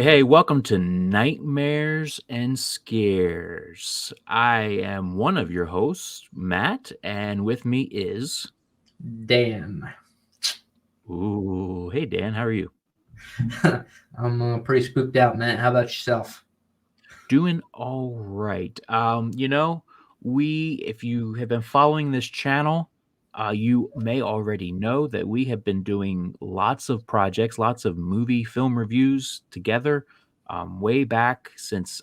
Hey, welcome to Nightmares and Scares. I am one of your hosts, Matt, and with me is. Dan. Ooh, hey Dan, how are you? I'm pretty spooked out, Matt. How about yourself? Doing all right. If you have been following this channel, you may already know that we have been doing lots of projects, lots of movie film reviews together, way back since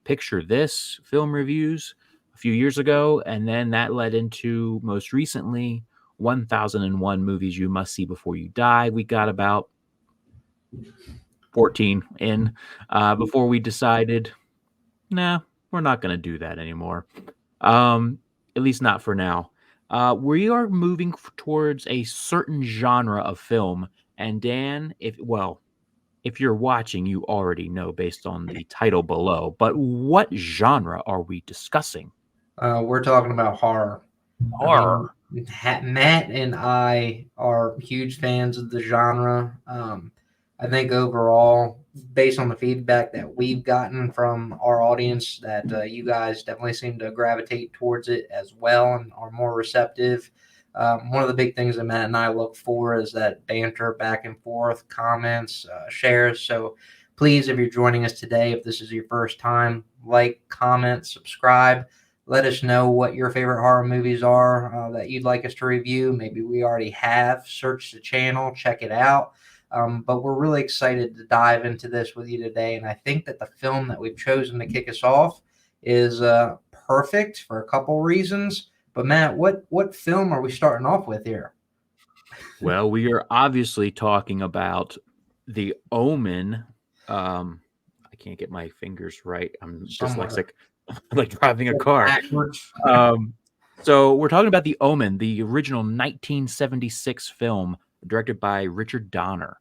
Picture This film reviews a few years ago. And then that led into most recently 1001 movies you must see before you die. We got about 14 in before we decided nah, we're not going to do that anymore. Um, at least not for now. We are moving towards a certain genre of film, and Dan, if you're watching, you already know based on the title below. But what genre are we discussing? We're talking about horror. I mean, Horror. Matt and I are huge fans of the genre. I think overall, based on the feedback that we've gotten from our audience, that you guys definitely seem to gravitate towards it as well and are more receptive. One of the big things that Matt and I look for is that banter back and forth, comments, shares. So please, if you're joining us today, if this is your first time, like, comment, subscribe. Let us know what your favorite horror movies are that you'd like us to review. Maybe we already have. Search the channel, check it out. But we're really excited to dive into this with you today. And I think that the film that we've chosen to kick us off is perfect for a couple reasons. But Matt, what film are we starting off with here? Well, we are obviously talking about the Omen. I can't get my fingers right. I'm Somewhere dyslexic, like driving a car. backwards. Um, so we're talking about The Omen, the original 1976 film directed by Richard Donner.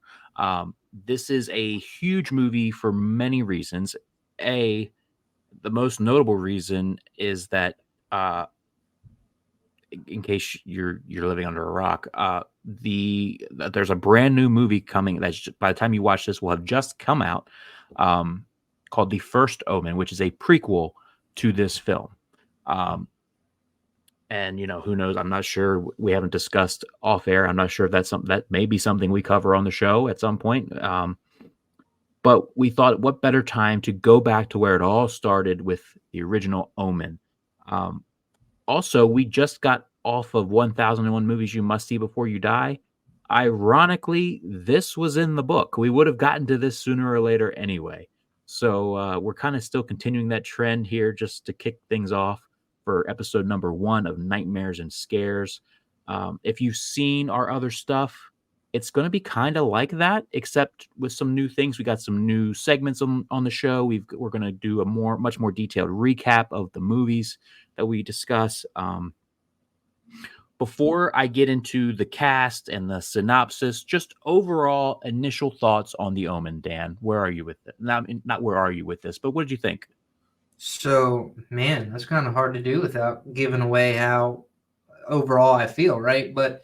This is a huge movie for many reasons. A, the most notable reason is that, in case you're living under a rock, there's a brand new movie coming that's by the time you watch this will have just come out, um, called The First Omen, which is a prequel to this film. Um, and who knows, I'm not sure, we haven't discussed off air, I'm not sure if that's something that may be something we cover on the show at some point. But we thought, what better time to go back to where it all started with the original Omen. um, Also, we just got off of 1001 movies you must see before you die. Ironically, this was in the book. We would have gotten to this sooner or later anyway. So we're kind of still continuing that trend here just to kick things off for episode number 1 of Nightmares and Scares. If you've seen our other stuff, it's going to be kind of like that, except with some new things. We got some new segments on the show. We're going to do a much more detailed recap of the movies that we discuss. Before I get into the cast and the synopsis, just overall initial thoughts on The Omen, Dan. Where are you with it? Not where are you with this, but what did you think? So, man, that's kind of hard to do without giving away how overall I feel, right? But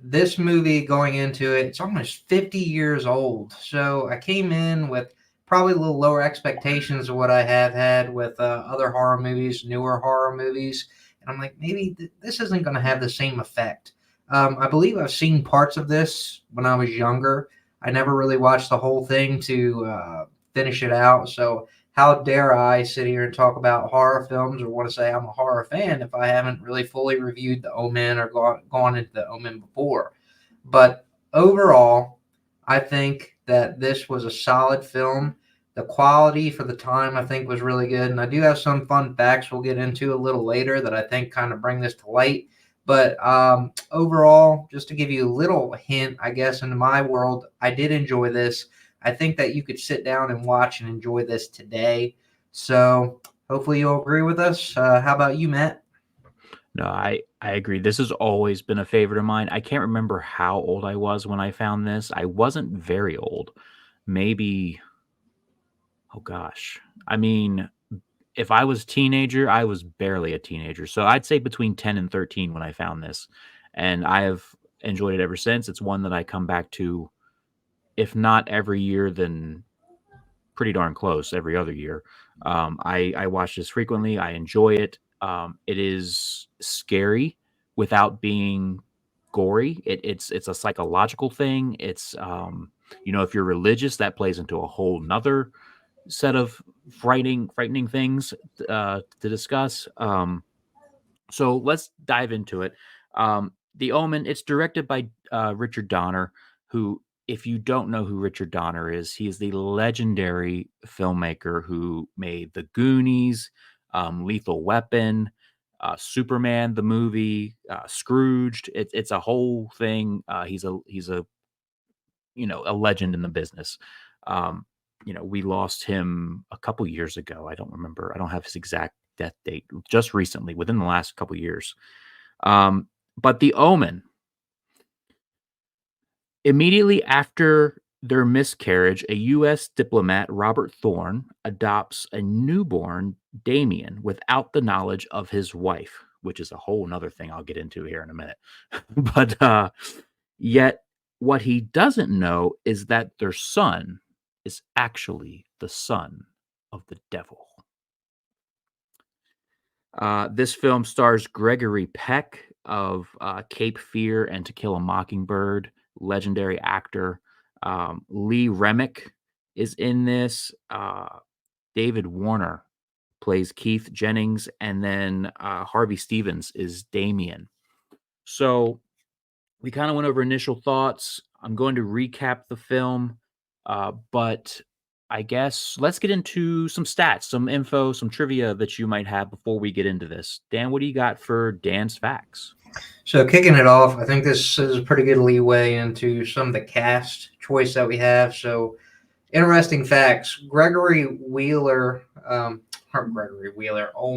this movie going into it, it's almost 50 years old. So I came in with probably a little lower expectations of what I have had with other horror movies, newer horror movies. And I'm like, maybe this isn't going to have the same effect. I believe I've seen parts of this when I was younger. I never really watched the whole thing to finish it out. So how dare I sit here and talk about horror films or want to say I'm a horror fan if I haven't really fully reviewed the Omen or gone into the Omen before? But overall, I think that this was a solid film. The quality for the time I think was really good, and I do have some fun facts we'll get into a little later that I think kind of bring this to light. But overall, just to give you a little hint, I guess, into my world, I did enjoy this. I think that you could sit down and watch and enjoy this today. So hopefully you'll agree with us. How about you, Matt? No, I agree. This has always been a favorite of mine. I can't remember how old I was when I found this. I wasn't very old. Maybe, oh gosh. I mean, if I was a teenager, I was barely a teenager. So I'd say between 10 and 13 when I found this. And I have enjoyed it ever since. It's one that I come back to, if not every year, then pretty darn close every other year. I watch this frequently. I enjoy it. It is scary without being gory. It's a psychological thing. It's if you're religious, that plays into a whole nother set of frightening things to discuss. So let's dive into it. The Omen. It's directed by Richard Donner, who, if you don't know who Richard Donner is, he is the legendary filmmaker who made The Goonies, Lethal Weapon, Superman the movie, Scrooged. It's a whole thing. He's a a legend in the business. Um, we lost him a couple years ago. I don't remember. I don't have his exact death date. Just recently, within the last couple years. But the Omen, immediately after their miscarriage, a U.S. diplomat, Robert Thorne, adopts a newborn Damien without the knowledge of his wife, which is a whole nother thing I'll get into here in a minute. But yet, what he doesn't know is that their son is actually the son of the devil. This film stars Gregory Peck of Cape Fear and To Kill a Mockingbird, legendary actor. Lee Remick is in this. David Warner plays Keith Jennings, and then Harvey Stevens is Damien. So we kind of went over initial thoughts. I'm going to recap the film, but I guess let's get into some stats, some info, some trivia that you might have before we get into this. Dan, what do you got for Dan's facts? So kicking it off, I think this is a pretty good leeway into some of the cast choice that we have. So interesting facts. Gregory Wheeler, oh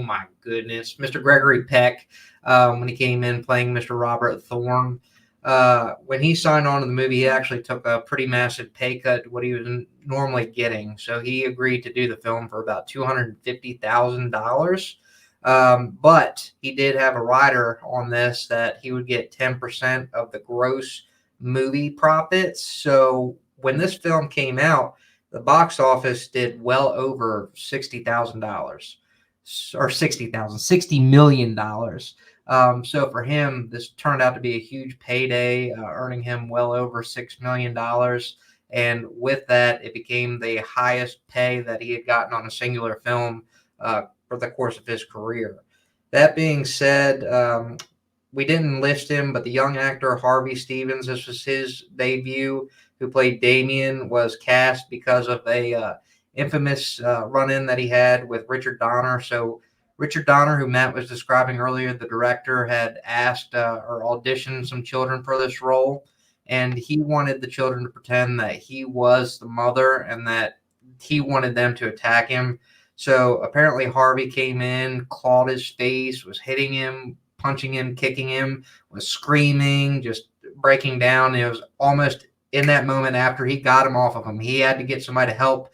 my goodness, Mr. Gregory Peck, when he came in playing Mr. Robert Thorne, when he signed on to the movie, he actually took a pretty massive pay cut to what he was normally getting. So he agreed to do the film for about $250,000. But he did have a rider on this that he would get 10% of the gross movie profits. So when this film came out, the box office did well over $60,000 or $60 million. So for him, this turned out to be a huge payday, earning him well over $6 million. And with that, it became the highest pay that he had gotten on a singular film for the course of his career. That being said, we didn't list him, but the young actor Harvey Stevens, this was his debut, who played Damien, was cast because of a infamous run-in that he had with Richard Donner. So Richard Donner, who Matt was describing earlier, the director, had asked or auditioned some children for this role, and he wanted the children to pretend that he was the mother and that he wanted them to attack him. So apparently Harvey came in, clawed his face, was hitting him, punching him, kicking him, was screaming, just breaking down. It was almost in that moment after he got him off of him. He had to get somebody to help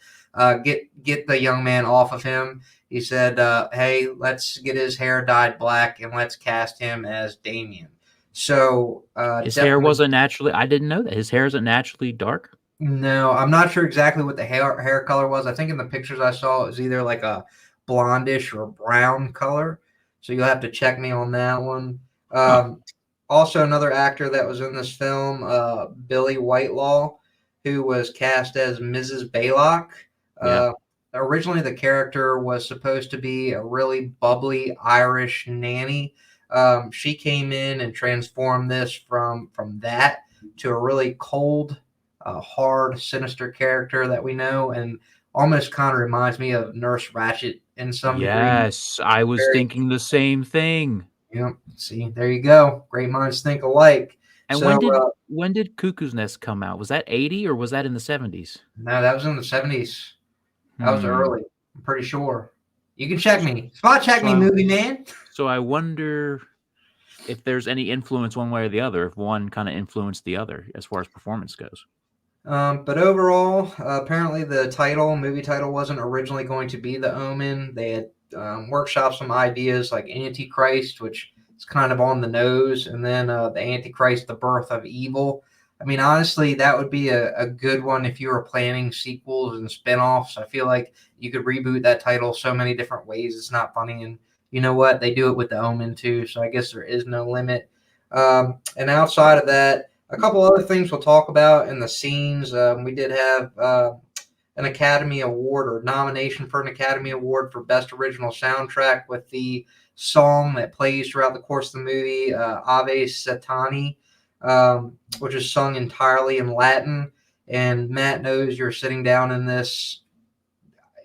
get the young man off of him. He said, hey, let's get his hair dyed black and let's cast him as Damien. So his hair wasn't naturally, I didn't know that. His hair isn't naturally dark? No, I'm not sure exactly what the hair color was. I think in the pictures I saw, it was either like a blondish or brown color. So you'll have to check me on that one. Also, another actor that was in this film, Billy Whitelaw, who was cast as Mrs. Baylock. Yeah. Originally, the character was supposed to be a really bubbly Irish nanny. She came in and transformed this from that to a really cold, hard, sinister character that we know, and almost kind of reminds me of Nurse Ratched in some degree. Yes, I was thinking the same thing. Yep. See, there you go. Great minds think alike. And So, when did Cuckoo's Nest come out? Was that 80 or was that in the 70s? no, that was in the 70s. That was early. I'm pretty sure. You can check me. Spot check me, movie man. So I wonder if there's any influence one way or the other, if one kind of influenced the other as far as performance goes. But overall, apparently the movie title, wasn't originally going to be The Omen. They had workshopped some ideas like Antichrist, which is kind of on the nose, and then the Antichrist, the Birth of Evil. I mean, honestly, that would be a good one if you were planning sequels and spin-offs. I feel like you could reboot that title so many different ways. It's not funny. And you know what? They do it with the Omen too. So I guess there is no limit. And outside of that, a couple other things we'll talk about in the scenes. We did have an Academy Award or nomination for an Academy Award for Best Original Soundtrack with the song that plays throughout the course of the movie, Ave Satani, which is sung entirely in Latin. And Matt knows you're sitting down in this.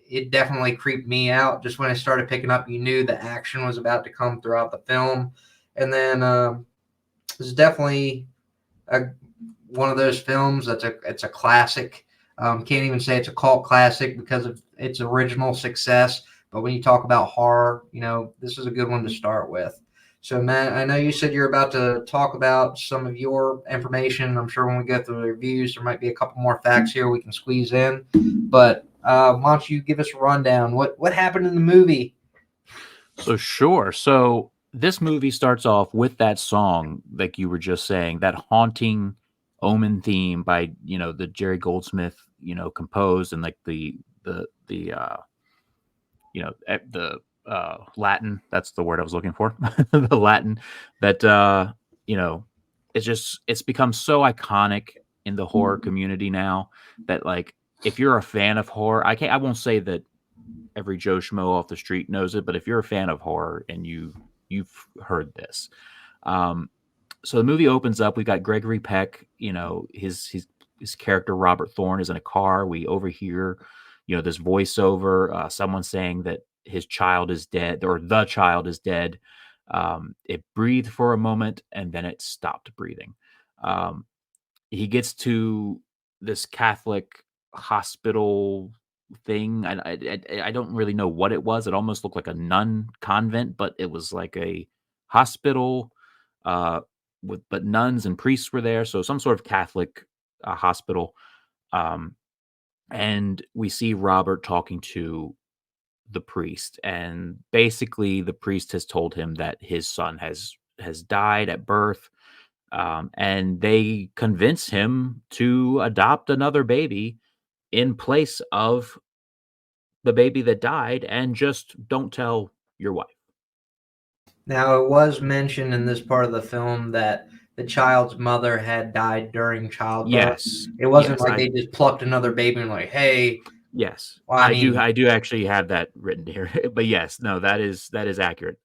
It definitely creeped me out. Just when I started picking up, you knew the action was about to come throughout the film. And then it's definitely a, one of those films it's a classic. Can't even say it's a cult classic because of its original success. But when you talk about horror, this is a good one to start with. So, Matt, I know you said you're about to talk about some of your information. I'm sure when we go through the reviews, there might be a couple more facts here we can squeeze in. But why don't you give us a rundown? What happened in the movie? So sure. So this movie starts off with that song, like you were just saying, that haunting Omen theme by the Jerry Goldsmith composed, and like the Latin. That's the word I was looking for. The Latin that it's become so iconic in the horror community now that, like, if you're a fan of horror, I won't say that every Joe Schmo off the street knows it, but if you're a fan of horror and you've heard this, um, so the movie opens up. We've got Gregory Peck. His character Robert Thorne is in a car. We overhear, this voiceover, someone saying that his child is dead, or the child is dead. It breathed for a moment and then it stopped breathing. Um, he gets to this Catholic hospital thing. I don't really know what it was. It almost looked like a nun convent, but it was like a hospital, uh, but nuns and priests were there, so some sort of Catholic hospital. Um, and we see Robert talking to the priest, and basically the priest has told him that his son has died at birth, and they convince him to adopt another baby in place of the baby that died, and just don't tell your wife. Now, it was mentioned in this part of the film that the child's mother had died during childbirth. Yes, It wasn't yes, like they just plucked another baby and like, hey, yes, well, I mean, I do actually have that written here, but yes, no, that is accurate.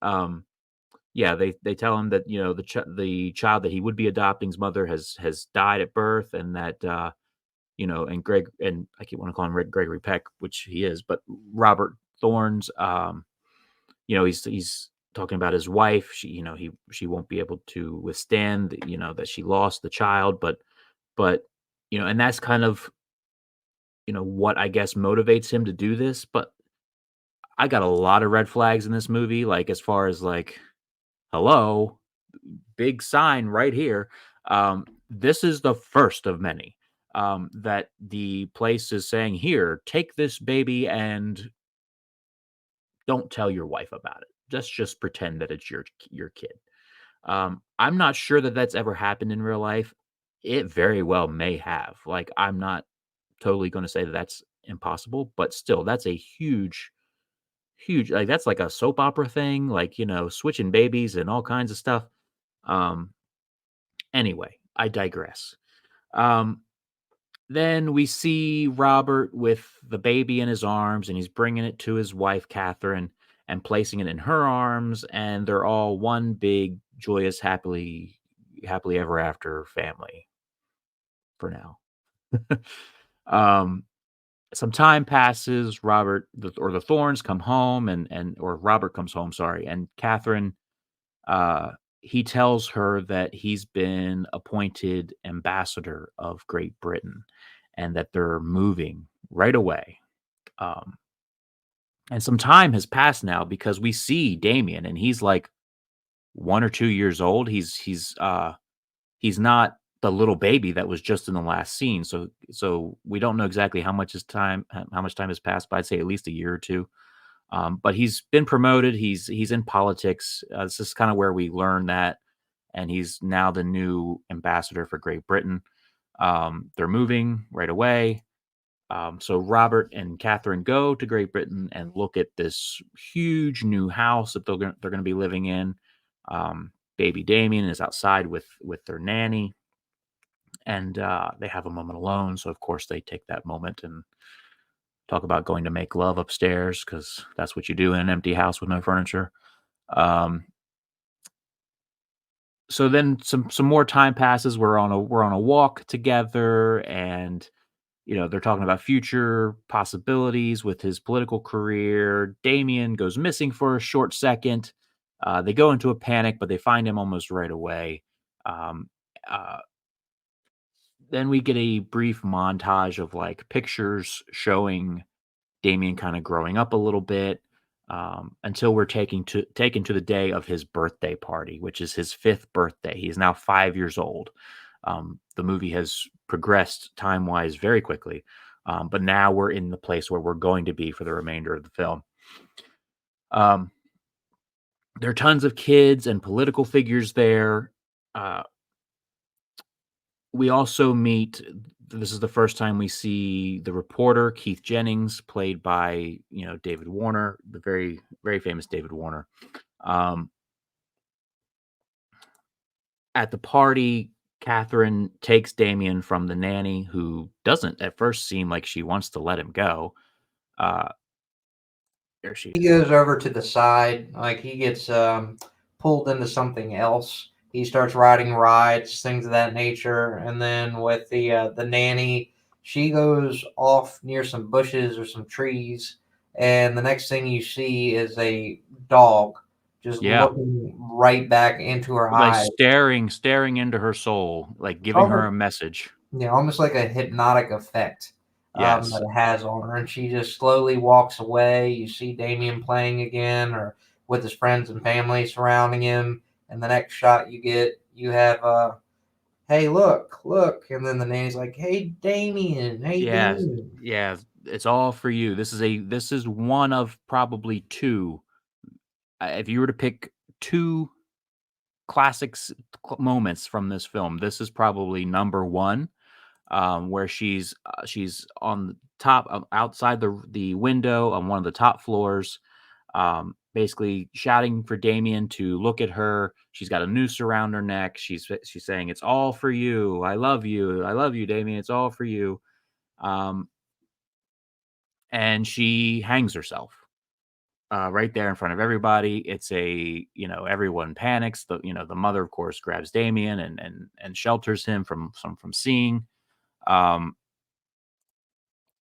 Yeah, they tell him that the child that he would be adopting's mother has died at birth, and that and I keep want to call him Gregory Peck, which he is, but Robert Thorne's, he's talking about his wife. She won't be able to withstand, that she lost the child, but and that's kind of what I guess motivates him to do this. But I got a lot of red flags in this movie, like, as far as, like, hello, big sign right here. This is the first of many, that the place is saying, here, take this baby and don't tell your wife about it. Just pretend that it's your kid. I'm not sure that that's ever happened in real life. It very well may have. Like, I'm not totally going to say that that's impossible, but still, that's a huge, huge. Like, that's like a soap opera thing. Like, switching babies and all kinds of stuff. Um, Anyway, I digress. Um, then we see Robert with the baby in his arms, and he's bringing it to his wife, Catherine, and placing it in her arms, and they're all one big, joyous, happily ever after family for now. um, some time passes. The Thorns come home, or Robert comes home, sorry, and Catherine, uh, he tells her that he's been appointed ambassador of Great Britain and that they're moving right away. Um, and some time has passed now because we see Damien, and he's like 1 or 2 years old. He's not the little baby that was just in the last scene. So we don't know exactly how much time has passed, but I'd say at least a year or two. But he's been promoted. He's in politics. This is kind of where we learn that, and he's now the new ambassador for Great Britain. They're moving right away. So Robert and Catherine go to Great Britain and look at this huge new house that they're going to be living in. Baby Damien is outside with their nanny, and they have a moment alone. So of course they take that moment and talk about going to make love upstairs, because that's what you do in an empty house with no furniture. Um, so then some more time passes. We're on a walk together, and they're talking about future possibilities with his political career. Damien goes missing for a short second. They go into a panic, but they find him almost right away. Um, uh, then we get a brief montage of like pictures showing Damien kind of growing up a little bit, until we're taken to the day of his birthday party, which is his fifth birthday. He is now 5 years old. The movie has progressed time wise very quickly, but now we're in the place where we're going to be for the remainder of the film. Um, there are tons of kids and political figures there. Uh, we also meet. This is the first time we see the reporter Keith Jennings, played by David Warner, the very very famous David Warner. Um, at the party, Catherine takes Damien from the nanny, who doesn't at first seem like she wants to let him go. Uh, there she He is. goes over to the side, like he gets pulled into something else. He starts riding rides, things of that nature, and then with the nanny, she goes off near some bushes or some trees, and the next thing you see is a dog just Yeah, looking right back into her like eyes. staring into her soul, like It's giving her almost, a message. yeah, almost like a hypnotic effect Yes, that it has on her, and she just slowly walks away. You see Damien playing again, or with his friends and family surrounding him. And the next shot you get, you have, hey, look, look, and then the nanny's like, hey, yeah, Damien. yeah. It's all for you. This is one of probably two. If you were to pick two classics moments from this film, this is probably number one, where she's on the top, outside the window on one of the top floors, basically shouting for Damien to look at her. She's got a noose around her neck. She's saying, "It's all for you. I love you, Damien. It's all for you." Um, and she hangs herself. Right there in front of everybody. It's everyone panics. The mother, of course, grabs Damien and shelters him from seeing. Um,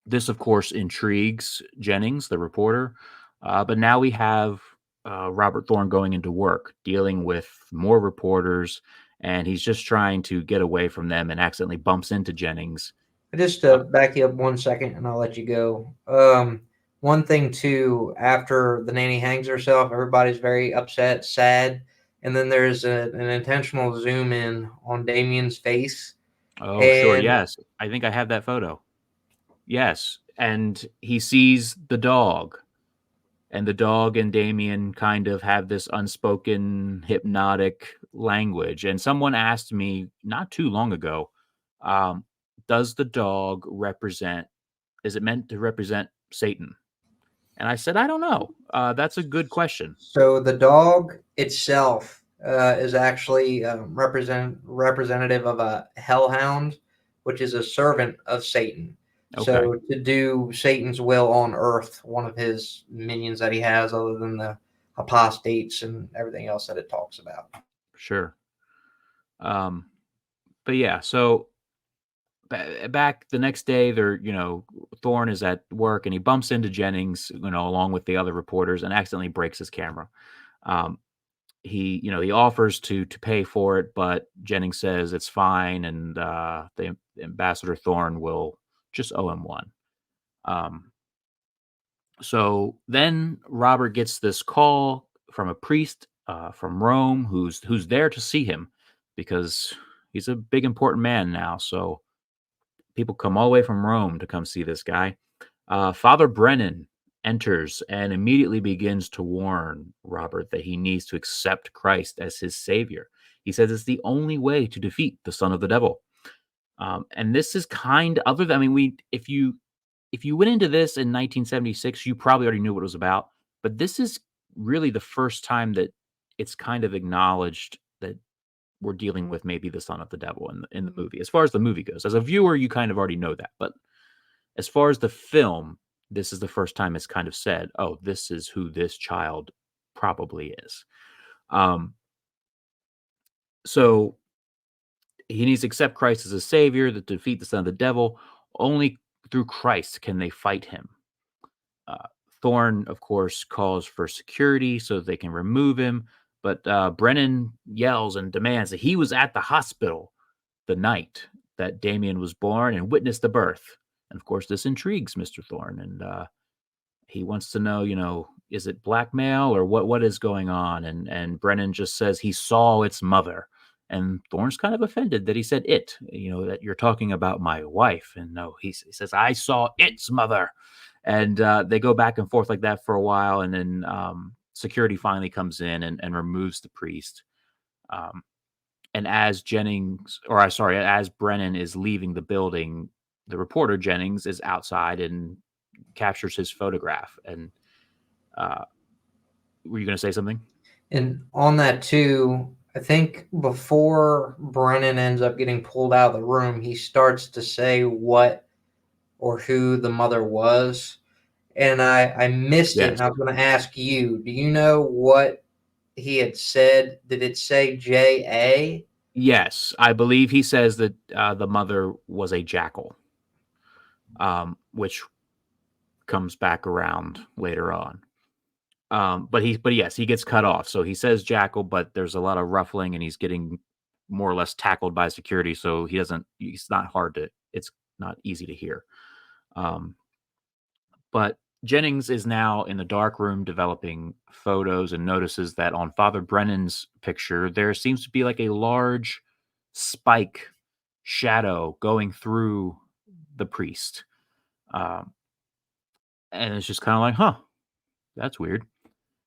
this, of course, intrigues Jennings, the reporter. But now we have Robert Thorne going into work, dealing with more reporters, and he's just trying to get away from them and accidentally bumps into Jennings. Just Uh, to back you up 1 second, and I'll let you go. One thing too, after the nanny hangs herself, everybody's very upset, sad, and then there's an intentional zoom in on Damien's face, oh, sure, and yes. I think I have that photo. Yes, and he sees the dog, and the dog and Damien kind of have this unspoken hypnotic language. And someone asked me not too long ago, um, does the dog represent, is it meant to represent Satan? And I said, I don't know. That's a good question. so the dog itself is actually representative of a hellhound, which is a servant of Satan. Okay, So to do Satan's will on earth, one of his minions that he has, other than the apostates and everything else that it talks about. sure. Um, but yeah, so back the next day, Thorne is at work and he bumps into Jennings, along with the other reporters, and accidentally breaks his camera. Um, he offers to pay for it, but Jennings says it's fine, and the ambassador Thorne will just owe him one. Um, so then Robert gets this call from a priest from Rome, who's there to see him, because he's a big important man now. So people come all the way from Rome to come see this guy. Father Brennan enters and immediately begins to warn Robert that he needs to accept Christ as his savior. He says it's the only way to defeat the son of the devil. And this is kind other than, I mean, if you went into this in 1976, you probably already knew what it was about. But this is really the first time that it's kind of acknowledged that we're dealing with maybe the son of the devil in the movie. As far as the movie goes, as a viewer, you kind of already know that. But as far as the film, this is the first time it's kind of said, "Oh, this is who this child probably is." Um, so he needs to accept Christ as a savior to defeat the son of the devil. Only through Christ can they fight him. Uh, Thorne, of course, calls for security so they can remove him, but Brennan yells and demands that he was at the hospital the night that Damien was born and witnessed the birth. And of course, this intrigues Mr. Thorne, and he wants to know, is it blackmail or what is going on? And Brennan just says he saw its mother. And Thorne's kind of offended that he said it, that you're talking about my wife. And no, he says, I saw its mother. And they go back and forth like that for a while. And then security finally comes in and removes the priest. And as as Brennan is leaving the building, the reporter Jennings is outside and captures his photograph. And were you going to say something? And on that too, I think before Brennan ends up getting pulled out of the room, he starts to say what or who the mother was. And I missed it, Yes. and I was going to ask you, do you know what he had said? Did it say J.A.? Yes, I believe he says that the mother was a jackal, which comes back around later on. But yes, he gets cut off. So he says jackal, but there's a lot of ruffling, and he's getting more or less tackled by security. So it's not easy to hear. But Jennings is now in the dark room developing photos and notices that on Father Brennan's picture, there seems to be like a large spike shadow going through the priest. Um, and it's just kind of like, huh, that's weird.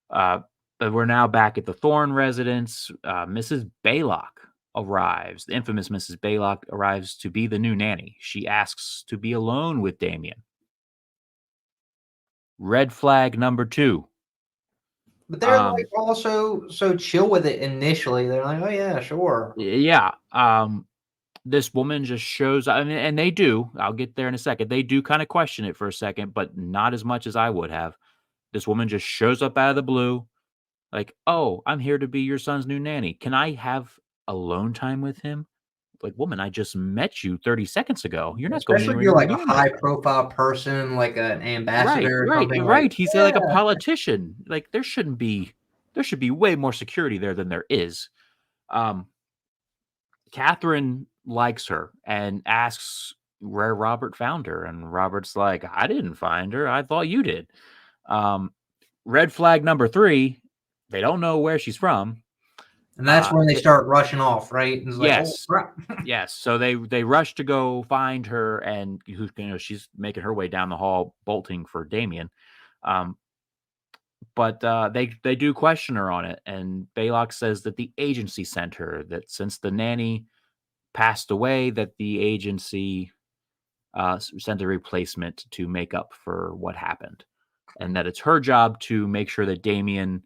But we're now back at the Thorne residence. Mrs. Baylock arrives. The infamous Mrs. Baylock arrives to be the new nanny. She asks to be alone with Damien. Red flag number 2. But they're like Um, also so chill with it initially. They're like, oh, yeah, sure. yeah. This woman just shows up, and they do. I'll get there in a second. They do kind of question it for a second, but not as much as I would have. This woman just shows up out of the blue, like, "Oh, I'm here to be your son's new nanny. Can I have alone time with him?" Like, "Woman, I just met you 30 seconds ago. You're not going Especially if anywhere you're near to like a begin with." high profile person, like an Right, ambassador or right, something like, right. He's like a yeah. politician. Like, there should be way more security there than there is. Um, Catherine likes her and asks where Robert found her, and Robert's like, "I didn't find her. I thought you did." Um, Red flag number 3, they don't know where she's from. And that's when they They start rushing off, right? And it's like, oh, Yes. crap. Yes, so they rush to go find her, and she's making her way down the hall, bolting for Damien. Um, but they do question her on it, and Baylock says that the agency sent her, that since the nanny passed away, that the agency sent a replacement to make up for what happened, and that it's her job to make sure that Damien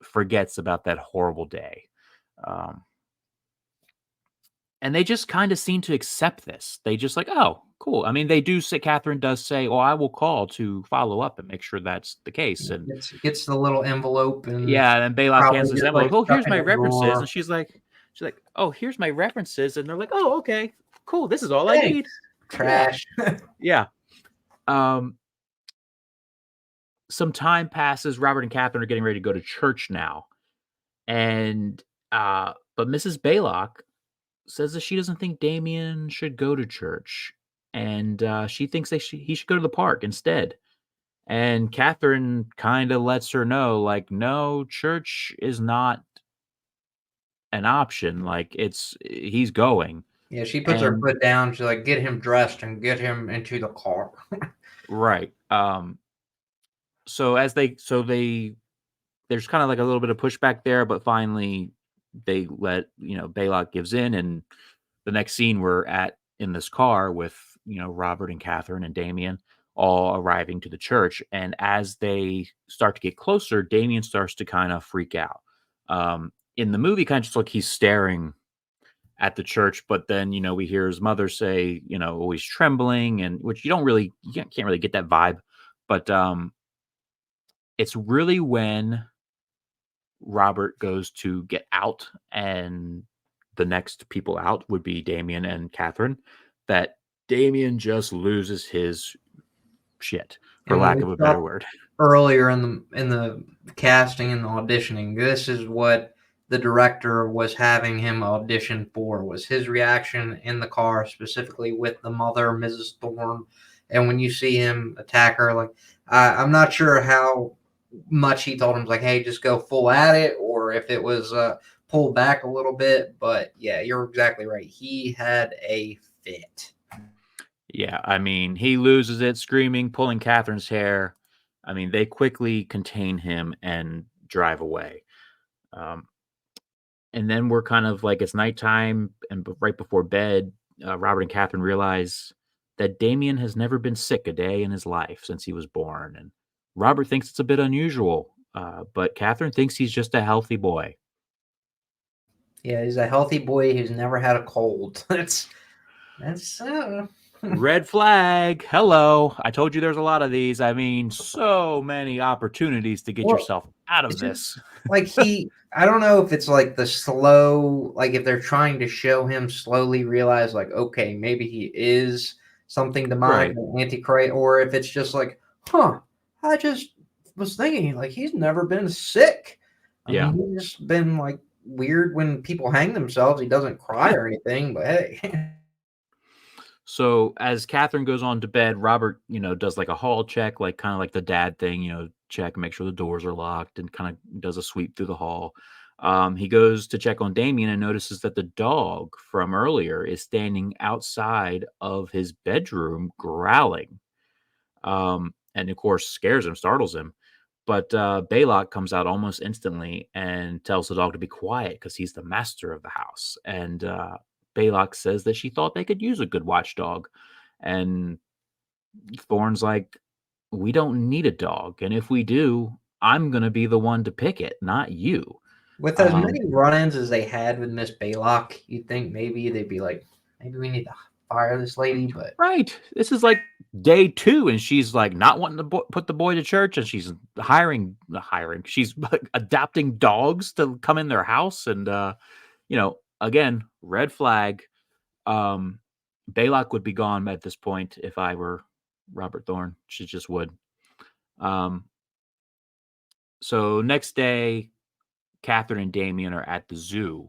forgets about that horrible day. Um, and they just kind of seem to accept this. They just like, oh, cool. I mean, they do say, Catherine does say, "Oh, I will call to follow up and make sure that's the case." And Gets the little envelope and yeah, and Baylock hands probably this just envelope. like "Oh, stuck here's in my a references," and drawer. she's like, "Oh, here's my references," and they're like, "Oh, okay, cool. This is all I Thanks. need." Yeah, Trash. yeah. Um, some time passes. Robert and Catherine are getting ready to go to church now, and but Mrs. Baylock says that she doesn't think Damien should go to church, and she thinks he should go to the park instead. And Catherine kind of lets her know, like, no, church is not an option. Like, he's going. Yeah, she puts her And foot down. She's like, get him dressed and get him into the car. right. So there's kind of like a little bit of pushback there, but finally they let Baylock gives in, and the next scene we're at in this car with, Robert and Catherine and Damien all arriving to the church. And as they start to get closer, Damien starts to kind of freak out. In the movie, kind of just like he's staring at the church, but then, we hear his mother say, oh, he's trembling, and which you can't really get that vibe. But it's really when Robert goes to get out, and the next people out would be Damien and Catherine, that Damien just loses his shit, for And when lack we of a better talked word. earlier in the casting and the auditioning, this is what the director was having him audition for, was his reaction in the car, specifically with the mother, Mrs. Thorne. And when you see him attack her, like I'm not sure how much he told him, like, hey, just go full at it, or if it was pulled back a little bit. But yeah, you're exactly right. He had a fit. Yeah, I mean, he loses it, screaming, pulling Catherine's hair. I mean, they quickly contain him and drive away. Um, and then we're kind of like it's nighttime, and right before bed, Robert and Catherine realize that Damien has never been sick a day in his life since he was born, and Robert thinks it's a bit unusual, but Catherine thinks he's just a healthy boy. Yeah, he's a healthy boy who's never had a cold. That's Red flag. Hello. I told you there's a lot of these. I mean, so many opportunities to get well, yourself out of it's just this. like I don't know if it's like the slow, like if they're trying to show him slowly realize, like, okay, maybe he is something demonic Right. or antichrist, or if it's just like, huh, I just was thinking, like, he's never been sick. I Yeah. mean, he's just been like weird when people hang themselves. He doesn't cry or anything, but hey. So as Catherine goes on to bed, Robert, does like a hall check, like kind of like the dad thing, check and make sure the doors are locked, and kind of does a sweep through the hall. He goes to check on Damien and notices that the dog from earlier is standing outside of his bedroom growling. And of course scares him, startles him. But Baylock comes out almost instantly and tells the dog to be quiet because he's the master of the house. And Baylock says that she thought they could use a good watchdog. And Thorne's like, we don't need a dog. And if we do, I'm going to be the one to pick it, not you. With as Um, many run-ins as they had with Miss Baylock, you'd think maybe they'd be like, maybe we need to fire this lady, but right. This is like day 2, and she's like not wanting to put the boy to church, and she's hiring. She's like, adopting dogs to come in their house. And, again, red flag. Um, Baylock would be gone at this point if I were Robert Thorne. She just would. Um, so next day, Catherine and Damien are at the zoo,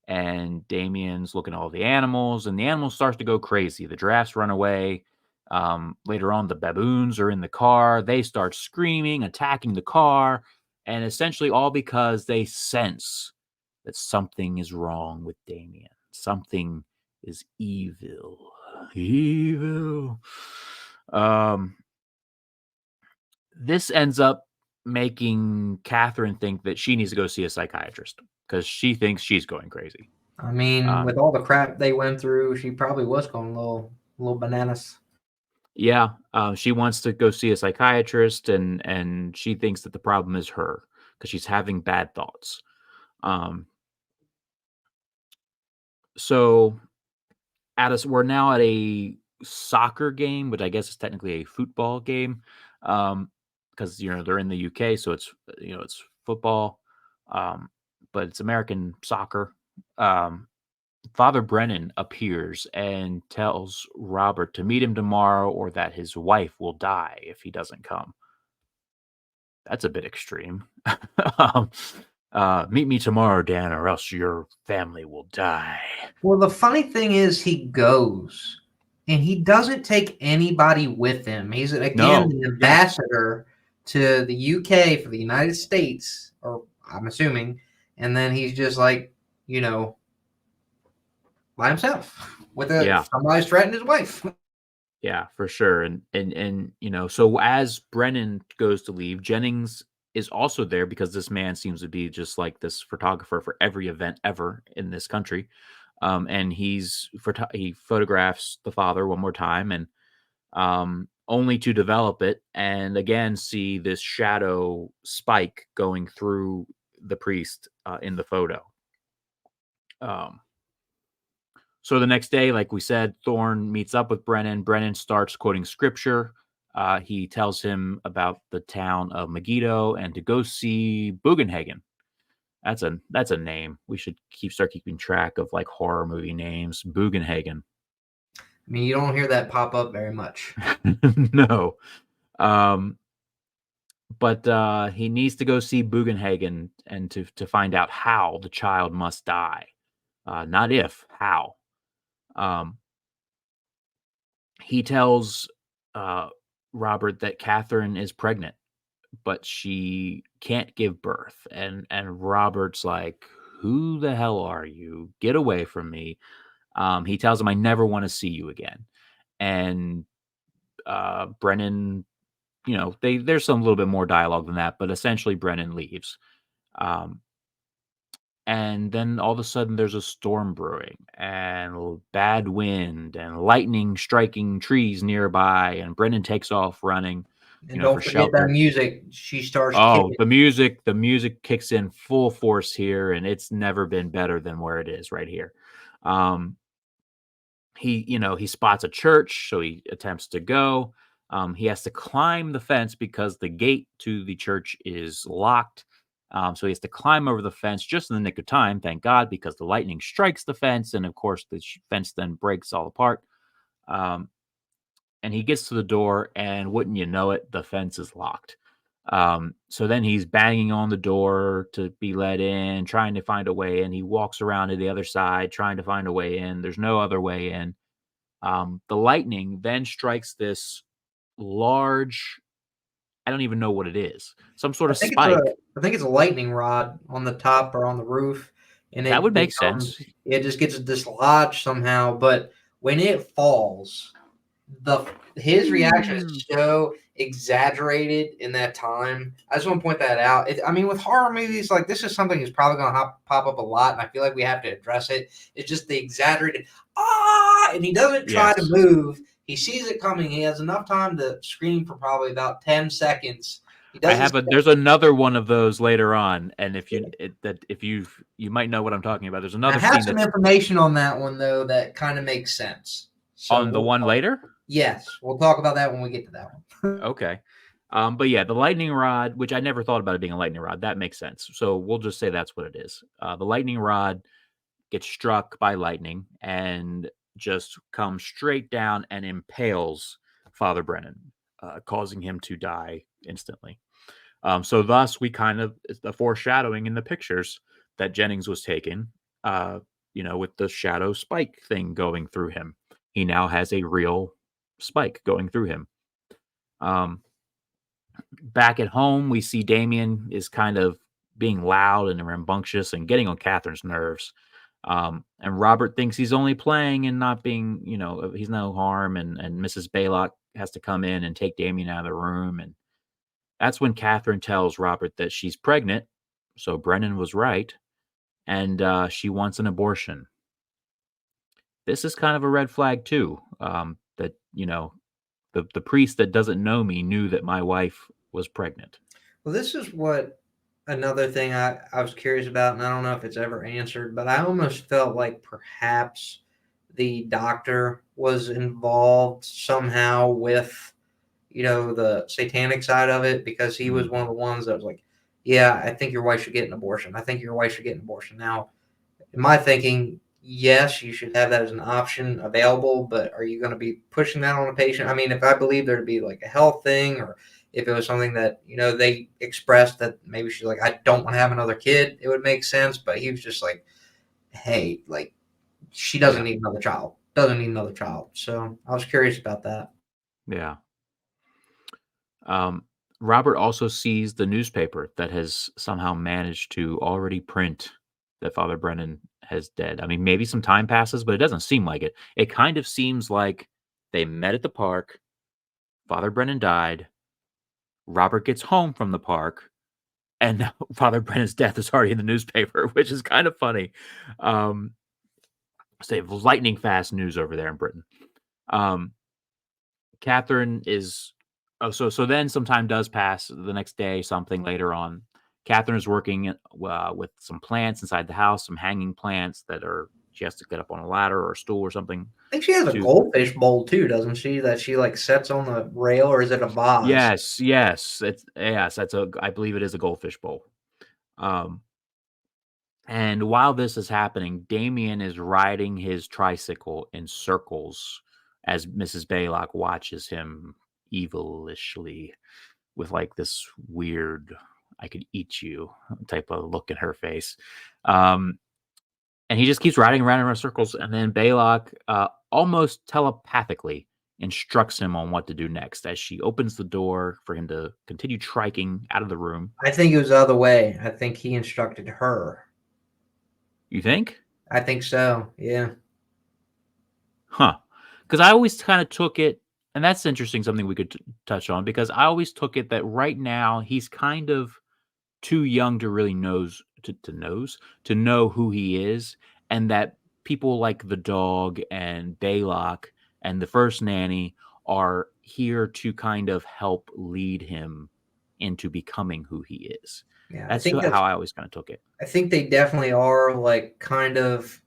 and Damien's looking at all the animals, and the animals starts to go crazy. The giraffes run away. Later on, the baboons are in the car. They start screaming, attacking the car, and essentially all because they sense that something is wrong with Damien. Something is evil. Evil. Um, this ends up making Catherine think that she needs to go see a psychiatrist because she thinks she's going crazy. I mean, Um, with all the crap they went through, she probably was going a little bananas. yeah, she wants to go see a psychiatrist, and she thinks that the problem is her because she's having bad thoughts. Um, so we're now at a soccer game, but I guess it's technically a football game, because they're in the UK, so it's football, um, but it's American soccer. Um, Father Brennan appears and tells Robert to meet him tomorrow, or that his wife will die if he doesn't come. That's a bit extreme. um, Meet me tomorrow, Dan, or else your family will die. Well, the funny thing is, he goes and he doesn't take anybody with him. He's again No, the yeah, ambassador to the UK for the United States, or I'm assuming, and then he's just like, you know, by himself with yeah. somebody's threatened his wife. Yeah, for sure. And so as Brennan goes to leave, Jennings is also there because this man seems to be just like this photographer for every event ever in this country. And he photographs the father one more time, and only to develop it and again see this shadow spike going through the priest in the photo. Um, so the next day, like we said, Thorne meets up with Brennan. Brennan starts quoting scripture. He tells him about the town of Megiddo and to go see Bugenhagen. That's a name. We should start keeping track of like horror movie names. Bugenhagen. I mean, you don't hear that pop up very much. No. But he needs to go see Bugenhagen and to find out how the child must die. Not if, how. Um, he tells Robert that Catherine is pregnant, but she can't give birth. And Robert's like, "Who the hell are you? Get away from me." He tells him, "I never want to see you again." And Brennan, there's some little bit more dialogue than that, but essentially Brennan leaves. Um, and then all of a sudden there's a storm brewing and bad wind and lightning striking trees nearby, and Brennan takes off running, And for don't forget that shelter. music. She starts Oh, kicking. the music kicks in full force here, and it's never been better than where it is right here. Um, he spots a church, so he attempts to go. He has to climb the fence because the gate to the church is locked. So he has to climb over the fence just in the nick of time, thank God, because the lightning strikes the fence, and of course the fence then breaks all apart. Um, and he gets to the door, and wouldn't you know it, the fence is locked. So then he's banging on the door to be let in, trying to find a way in. He walks around to the other side, trying to find a way in. There's no other way in. The lightning then strikes this large, I don't even know what it is, some sort of spike. I think it's a lightning rod on the top or on the roof, and That would it make becomes sense. it just gets dislodged somehow. But when it falls, the his reaction is Mm. so exaggerated in that time. I just want to point that out. I mean, with horror movies, like this is something that's probably going to pop up a lot, and I feel like we have to address it. It's just the exaggerated and he doesn't try to Yes. move. He sees it coming. He has enough time to scream for probably about 10 seconds. He doesn't. There's another one of those later on, and if you might know what I'm talking about. There's I another have scene some that's information on that one though that kind of makes sense. So on the one later. yes, we'll talk about that when we get to that one. Okay. But yeah, the lightning rod, which I never thought about it being a lightning rod, that makes sense. So we'll just say that's what it is. The lightning rod gets struck by lightning and just comes straight down and impales Father Brennan, causing him to die instantly. So thus, we kind of it's the foreshadowing in the pictures that Jennings was taking, with the shadow spike thing going through him. He now has a real spike going through him. Um, Back at home, we see Damien is kind of being loud and rambunctious and getting on Catherine's nerves. And Robert thinks he's only playing and not being, he's no harm. And Mrs. Baylock has to come in and take Damien out of the room. And that's when Catherine tells Robert that she's pregnant. So Brennan was right. And she wants an abortion. This is kind of a red flag, too. That, the priest that doesn't know me knew that my wife was pregnant. Well, this is what another thing I was curious about, and I don't know if it's ever answered, but I almost felt like perhaps the doctor was involved somehow with, the satanic side of it because he was Mm, one of the ones that was like, yeah, I think your wife should get an abortion. I think your wife should get an abortion. Now, in my thinking, yes, you should have that as an option available, but are you going to be pushing that on a patient? I mean, if I believe there to be like a health thing, or if it was something that, they expressed that maybe she's like, I don't want to have another kid, it would make sense. But he was just like, hey, like, she doesn't yeah. need another child, doesn't need another child. So I was curious about that. Yeah. Um, Robert also sees the newspaper that has somehow managed to already print that Father Brennan has dead. I mean, maybe some time passes, but it doesn't seem like it. It kind of seems like they met at the park. Father Brennan died. Robert gets home from the park, and now Father Brennan's death is already in the newspaper, which is kind of funny. Um, say lightning fast news over there in Britain. Um, Catherine is so then some time does pass. The next day, something later on, Catherine is working with some plants inside the house, some hanging plants that are she has to get up on a ladder or a stool or something I think she has a to. goldfish bowl too, doesn't she? That she like sets on the rail, or is it a vase? Yes, that's a I believe it is a goldfish bowl. Um, and while this is happening, Damien is riding his tricycle in circles as Mrs. Baylock watches him evilishly with like this weird "I could eat you" type of look in her face. Um, and he just keeps riding around in circles, and then Baylock almost telepathically instructs him on what to do next as she opens the door for him to continue triking out of the room. I think it was the other way. I think he instructed her. You think? I think so. Yeah. Huh. Because I always kind of took it, and that's interesting, something we could touch on, because I always took it that right now he's kind of too young to really to know who he is, and that people like the dog and Baylock and the first nanny are here to kind of help lead him into becoming who he is. Yeah. That's how I always kind of took it. I think they definitely are like kind of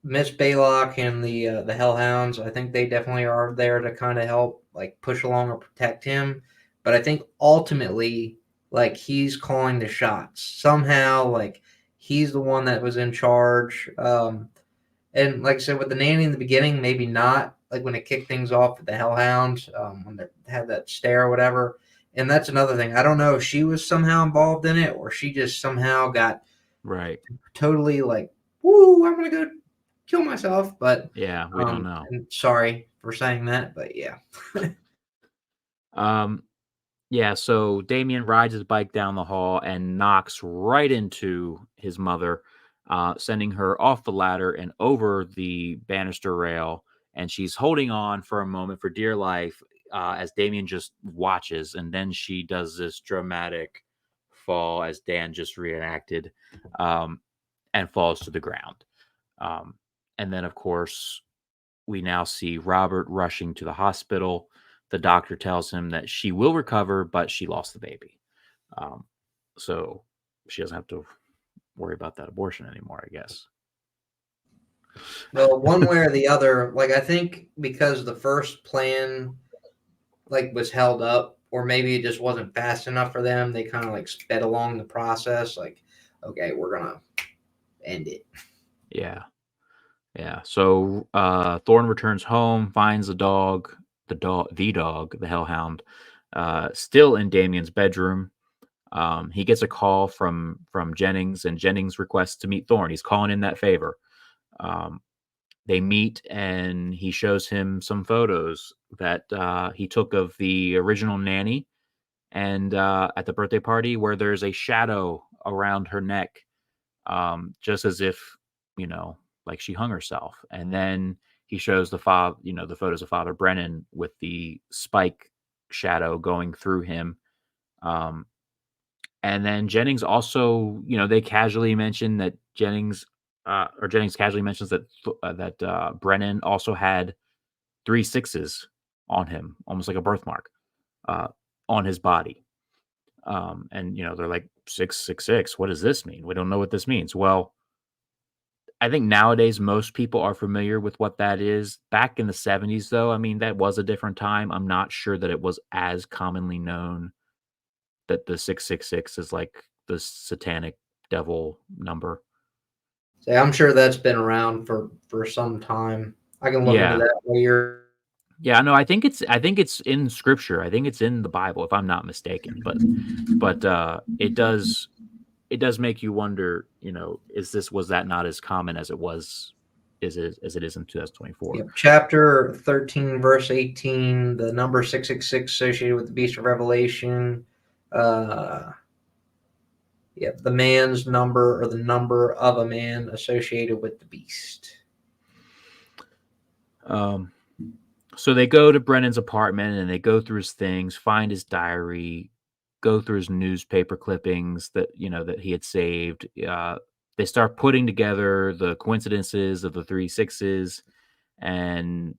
Miss Baylock and the Hellhounds. I think they definitely are there to kind of help like push along or protect him. But I think ultimately, like he's calling the shots somehow. Like he's the one that was in charge. And like I said, with the nanny in the beginning, maybe not. Like when it kicked things off with the Hellhounds, when they had that stare or whatever. And that's another thing. I don't know if she was somehow involved in it or she just somehow got Right. totally like, woo, I'm gonna go kill myself. But Yeah, we don't know. and sorry for saying that, but yeah. Um, yeah, so Damien rides his bike down the hall and knocks right into his mother, sending her off the ladder and over the banister rail. And she's holding on for a moment for dear life as Damien just watches. And then she does this dramatic fall, as Dan just reenacted, um, and falls to the ground. Um, and then, of course, we now see Robert rushing to the hospital. The doctor tells him that she will recover, but she lost the baby. Um, so she doesn't have to worry about that abortion anymore, I guess. Well, one way or the other, like I think because the first plan like was held up, or maybe it just wasn't fast enough for them, they kind of like sped along the process. Like, okay, we're gonna end it. Yeah. Yeah. So Thorne returns home, finds the hellhound, still in Damien's bedroom. He gets a call from Jennings, and Jennings requests to meet Thorne. He's calling in that favor. Um, they meet, and he shows him some photos that he took of the original nanny, and at the birthday party where there's a shadow around her neck, just as if like she hung herself. And then he shows the photos of Father Brennan with the spike shadow going through him. Um, and then Jennings also, they casually mention that Jennings casually mentions that Brennan also had 3 6s on him, almost like a birthmark, uh, on his body. And they're like 666. What does this mean? We don't know what this means. Well, I think nowadays most people are familiar with what that is. Back in the 70s, though, I mean, that was a different time. I'm not sure that it was as commonly known that the 666 is like the satanic devil number. So I'm sure that's been around for some time. I can look into Yeah. that later. Yeah, no, I think it's in scripture. I think it's in the Bible if I'm not mistaken. But it does make you wonder, was that not as common as it is in 2024? Yep. Chapter 13, verse 18, the number 666 associated with the beast of Revelation. Uh, yep, the man's number or the number of a man associated with the beast. Um so they go to Brennan's apartment and they go through his things, find his diary, go through his newspaper clippings that he had saved. they start putting together the coincidences of the three sixes, and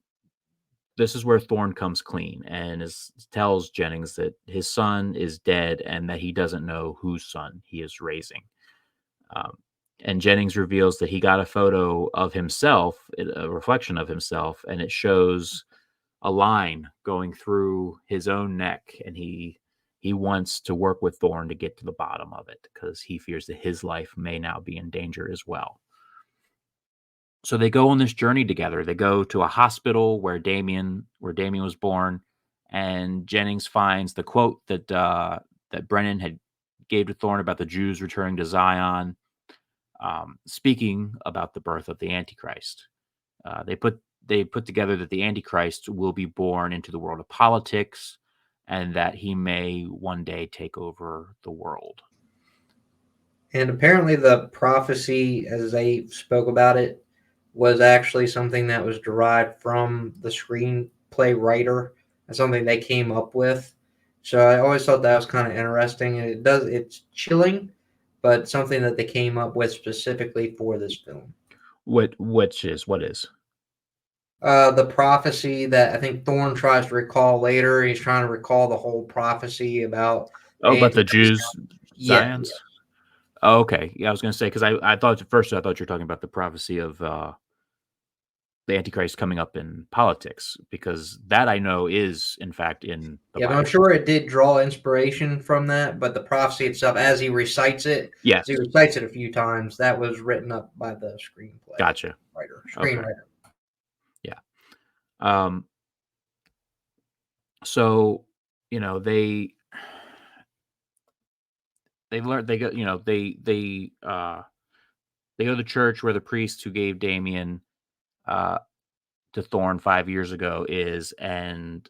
this is where Thorne comes clean and tells Jennings that his son is dead and that he doesn't know whose son he is raising. Um, and Jennings reveals that he got a photo of himself, a reflection of himself, and it shows a line going through his own neck, and he wants to work with Thorne to get to the bottom of it because he fears that his life may now be in danger as well. So they go on this journey together. They go to a hospital where Damien was born, and Jennings finds the quote that Brennan had gave to Thorne about the Jews returning to Zion, speaking about the birth of the Antichrist. They put together that the Antichrist will be born into the world of politics, and that he may one day take over the world. And apparently, the prophecy, as they spoke about it, was actually something that was derived from the screenplay writer and something they came up with. So I always thought that was kind of interesting, and it's chilling, but something that they came up with specifically for this film. What is? The prophecy that I think Thorne tries to recall later. He's trying to recall the whole prophecy about Oh, the but the Antichrist. Jews, Yeah, Zions. Oh, okay. Yeah, I was going to say because I thought at first I thought you were talking about the prophecy of the Antichrist coming up in politics, because that I know is in fact in the yeah, but I'm Bible. sure it did draw inspiration from that. But the prophecy itself, as he recites it, Yes, a few times, that was written up by the screenplay gotcha. Okay, screenwriter. yeah. Um, so you know they learn they go they go to the church where the priest who gave Damien uh to Thorne 5 years ago is, and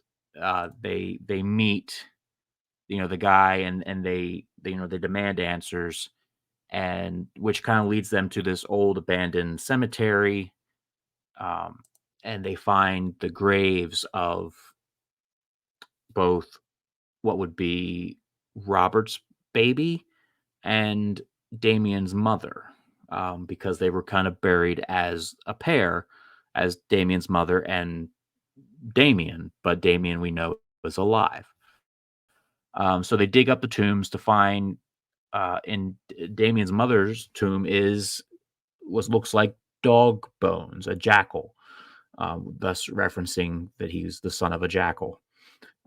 they meet the guy, and they demand answers, and which kind of leads them to this old abandoned cemetery, um, and they find the graves of both what would be Robert's baby and Damien's mother, because they were kind of buried as a pair, as Damien's mother and Damien, but Damien we know is alive. So they dig up the tombs to find, in Damien's mother's tomb is what looks like dog bones, a jackal, thus referencing that he's the son of a jackal.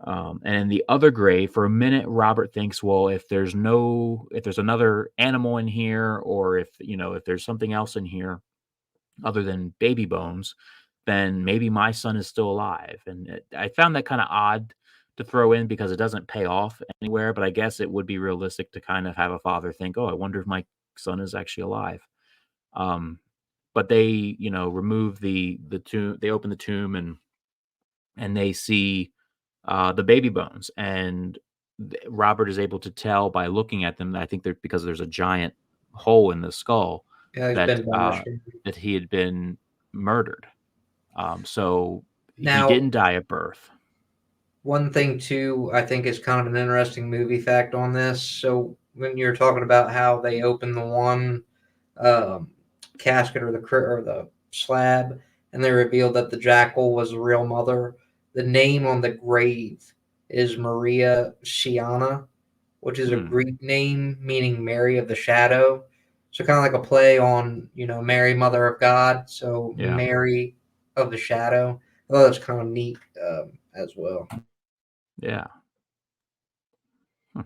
And in the other grave, for a minute, Robert thinks, well, if there's another animal in here, or if there's something else in here other than baby bones, then maybe my son is still alive. And I found that kind of odd to throw in because it doesn't pay off anywhere. But I guess it would be realistic to kind of have a father think, oh, I wonder if my son is actually alive. Um, but they, remove the tomb. They open the tomb, and they see the baby bones, and Robert is able to tell by looking at them. I think they're because there's a giant hole in the skull Yeah, he's that been punished. that he had been murdered. So he Now, didn't die at birth. one thing too, I think is kind of an interesting movie fact on this. So when you're talking about how they open the one um, casket or the slab, and they revealed that the jackal was the real mother. The name on the grave is Maria Shiana, which is a Hmm. Greek name meaning Mary of the Shadow. So kind of like a play on Mary, Mother of God. So Yeah. Mary of the Shadow. Oh, that's kind of neat as well. Yeah. Hmm.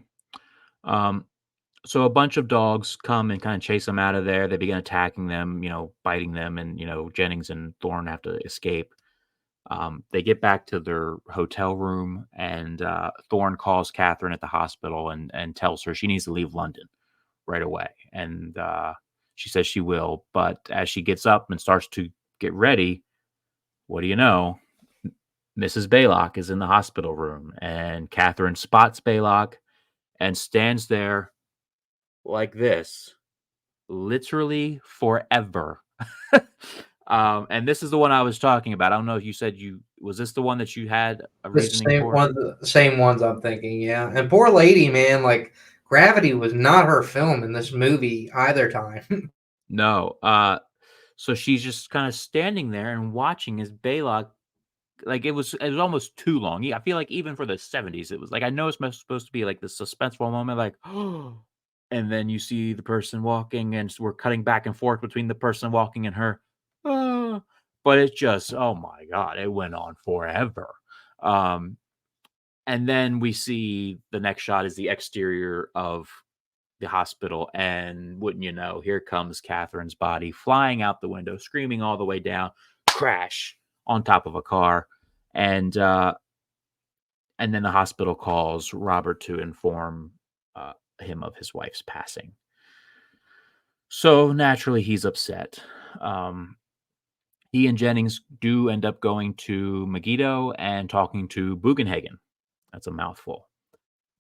Um, so a bunch of dogs come and kind of chase them out of there. They begin attacking them, biting them, and Jennings and Thorne have to escape. They get back to their hotel room, and Thorne calls Catherine at the hospital and tells her she needs to leave London right away. And she says she will, but as she gets up and starts to get ready, what do you know? Mrs. Baylock is in the hospital room, and Catherine spots Baylock and stands there like this, literally forever. And this is the one I was talking about. I don't know if you said was this the one that you had a reasoning for? The same ones I'm thinking, yeah. And poor lady, man, like Gravity was not her film in this movie either time. No. So she's just kind of standing there and watching as Baylock, like it was almost too long. Yeah, I feel like even for the 70s, it was like I know it's supposed to be like this suspenseful moment, like, and then you see the person walking, and we're cutting back and forth between the person walking and her. "Ah," but it just, oh my god, it went on forever. Um, and then we see the next shot is the exterior of the hospital, and wouldn't you know, here comes Catherine's body flying out the window, screaming all the way down, crash on top of a car, and then the hospital calls Robert to inform him of his wife's passing. So naturally, he's upset. Um, he and Jennings do end up going to Megiddo and talking to Bugenhagen. That's a mouthful.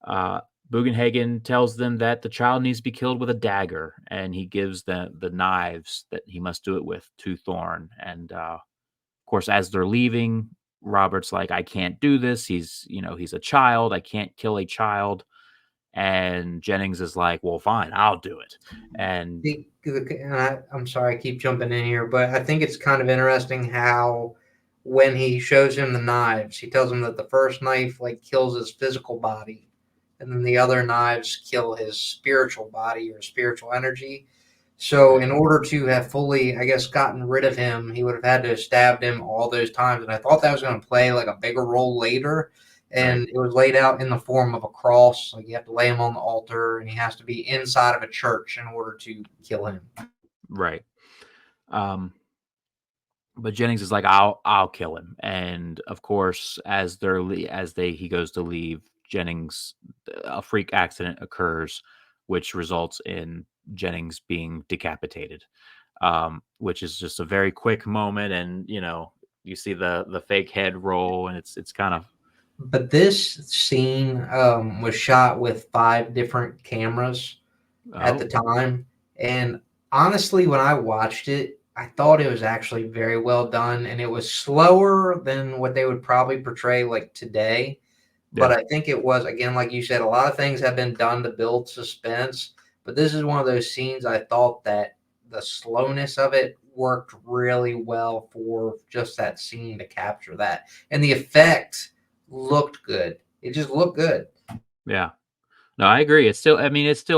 Uh, Bugenhagen tells them that the child needs to be killed with a dagger, and he gives the knives that he must do it with to Thorne. And of course, as they're leaving, Robert's like, "I can't do this. He's a child. I can't kill a child." And Jennings is like, "Well, fine, I'll do it." And I'm sorry, I keep jumping in here, but I think it's kind of interesting how when he shows him the knives, he tells him that the first knife like kills his physical body, and then the other knives kill his spiritual body or spiritual energy. So, okay, in order to have fully, I guess, gotten rid of him, he would have had to have stabbed him all those times. And I thought that was going to play like a bigger role later. right, And it was laid out in the form of a cross. Like you have to lay him on the altar, and he has to be inside of a church in order to kill him. right. Um, but Jennings is like, "I'll kill him." And of course, as he goes to leave, Jennings, a freak accident occurs, which results in Jennings being decapitated. Which is just a very quick moment, and you see the fake head roll, and it's kind of, But this scene was shot with 5 different cameras at the oh, time. And honestly, when I watched it, I thought it was actually very well done, and it was slower than what they would probably portray like today. But yeah, I think it was, again, like you said, a lot of things have been done to build suspense. But this is one of those scenes I thought that the slowness of it worked really well for just that scene to capture that. And the effect looked good. It just looked good. yeah. No, I agree. It still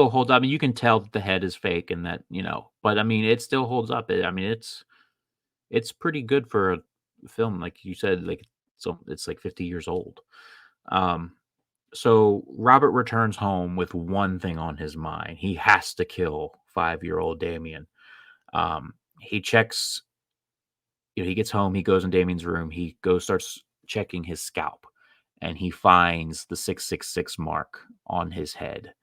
holds up. I mean, you can tell that the head is fake, and that, but I mean, it still holds up. I mean, it's pretty good for a film, like you said, like, so it's like 50 years old. Um, so Robert returns home with one thing on his mind. He has to kill 5-year-old Damien. He checks, he gets home, he goes in Damien's room, he goes, starts checking his scalp, and he finds the 666 mark on his head.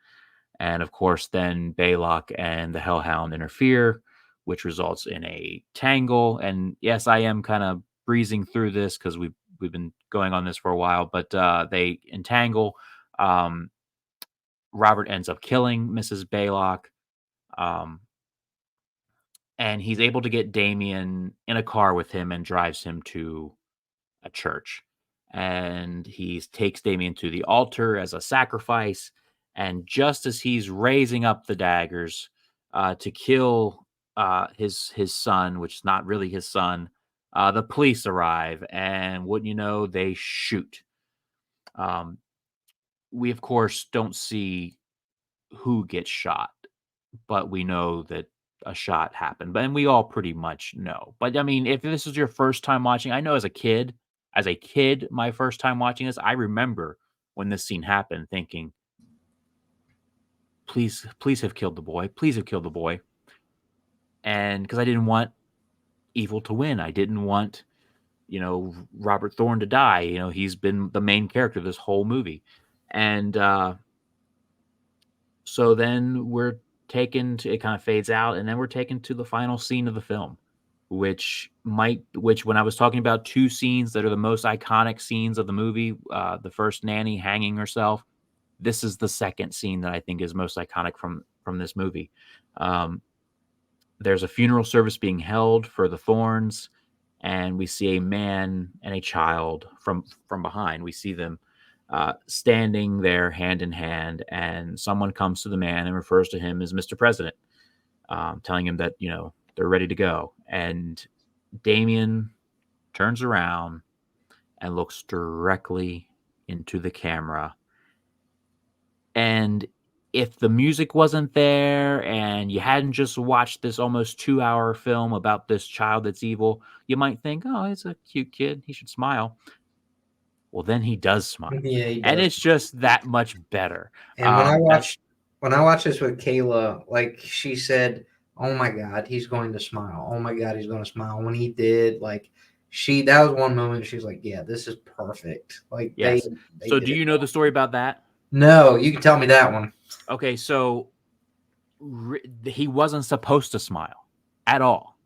And of course, then Baylock and the Hellhound interfere, which results in a tangle. And yes, I am kind of breezing through this because we've been going on this for a while, but they entangle. Um, Robert ends up killing Mrs. Baylock. Um, and he's able to get Damien in a car with him and drives him to a church. And he takes Damien to the altar as a sacrifice. And just as he's raising up the daggers to kill his son, which is not really his son, the police arrive, and wouldn't you know, they shoot. Um, we of course don't see who gets shot, but we know that a shot happened. But and we all pretty much know. But I mean, if this is your first time watching, I know as a kid, my first time watching this, I remember when this scene happened thinking, please, please have killed the boy. Please have killed the boy. And because I didn't want evil to win. I didn't want, Robert Thorne to die. He's been the main character of this whole movie. And so then it kind of fades out, and then we're taken to the final scene of the film, which when I was talking about two scenes that are the most iconic scenes of the movie, the first, Nanny hanging herself, this is the second scene that I think is most iconic from this movie. Um, there's a funeral service being held for the Thorns, and we see a man and a child from behind. We see them standing there hand in hand, and someone comes to the man and refers to him as Mr. President. telling him that they're ready to go. And Damien turns around and looks directly into the camera. And if the music wasn't there and you hadn't just watched this almost 2-hour film about this child that's evil, you might think, oh, he's a cute kid. He should smile. Well, then he does smile. Yeah, he And does. it's just that much better. And when I That watched this with Kayla, like she said, "Oh my God, he's going to smile. Oh my God, he's going to smile." When he did, like that was one moment she's like, "Yeah, this is perfect." Like yes. they So did do it you know well. the story about that? No, you can tell me that one. Okay, so he wasn't supposed to smile at all.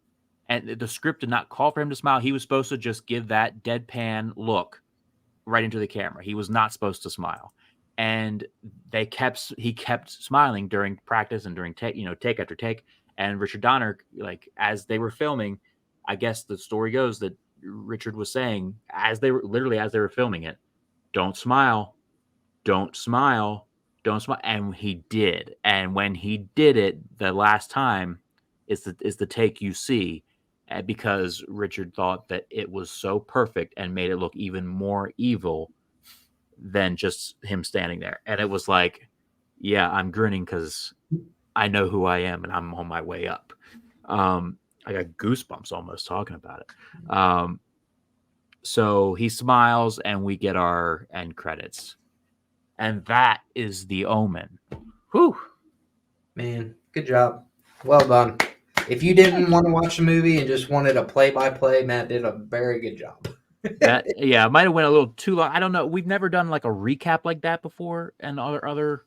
And the script did not call for him to smile. He was supposed to just give that deadpan look right into the camera. He was not supposed to smile. And he kept smiling during practice and during take after take. And Richard Donner, like as they were filming, I guess the story goes that Richard was saying as they were filming it, don't smile, don't smile, don't smile. And he did. And when he did it the last time is the take you see, because Richard thought that it was so perfect and made it look even more evil than just him standing there. And it was like, yeah, I'm grinning because I know who I am and I'm on my way up. I got goosebumps almost talking about it. So he smiles and we get our end credits. And that is the Omen. Whew. Man, good job. Well done. If you didn't Thank you. want to watch the movie and just wanted a play-by-play, Matt did a very good job. That yeah, might have went a little too long. I don't know. We've never done like a recap like that before and other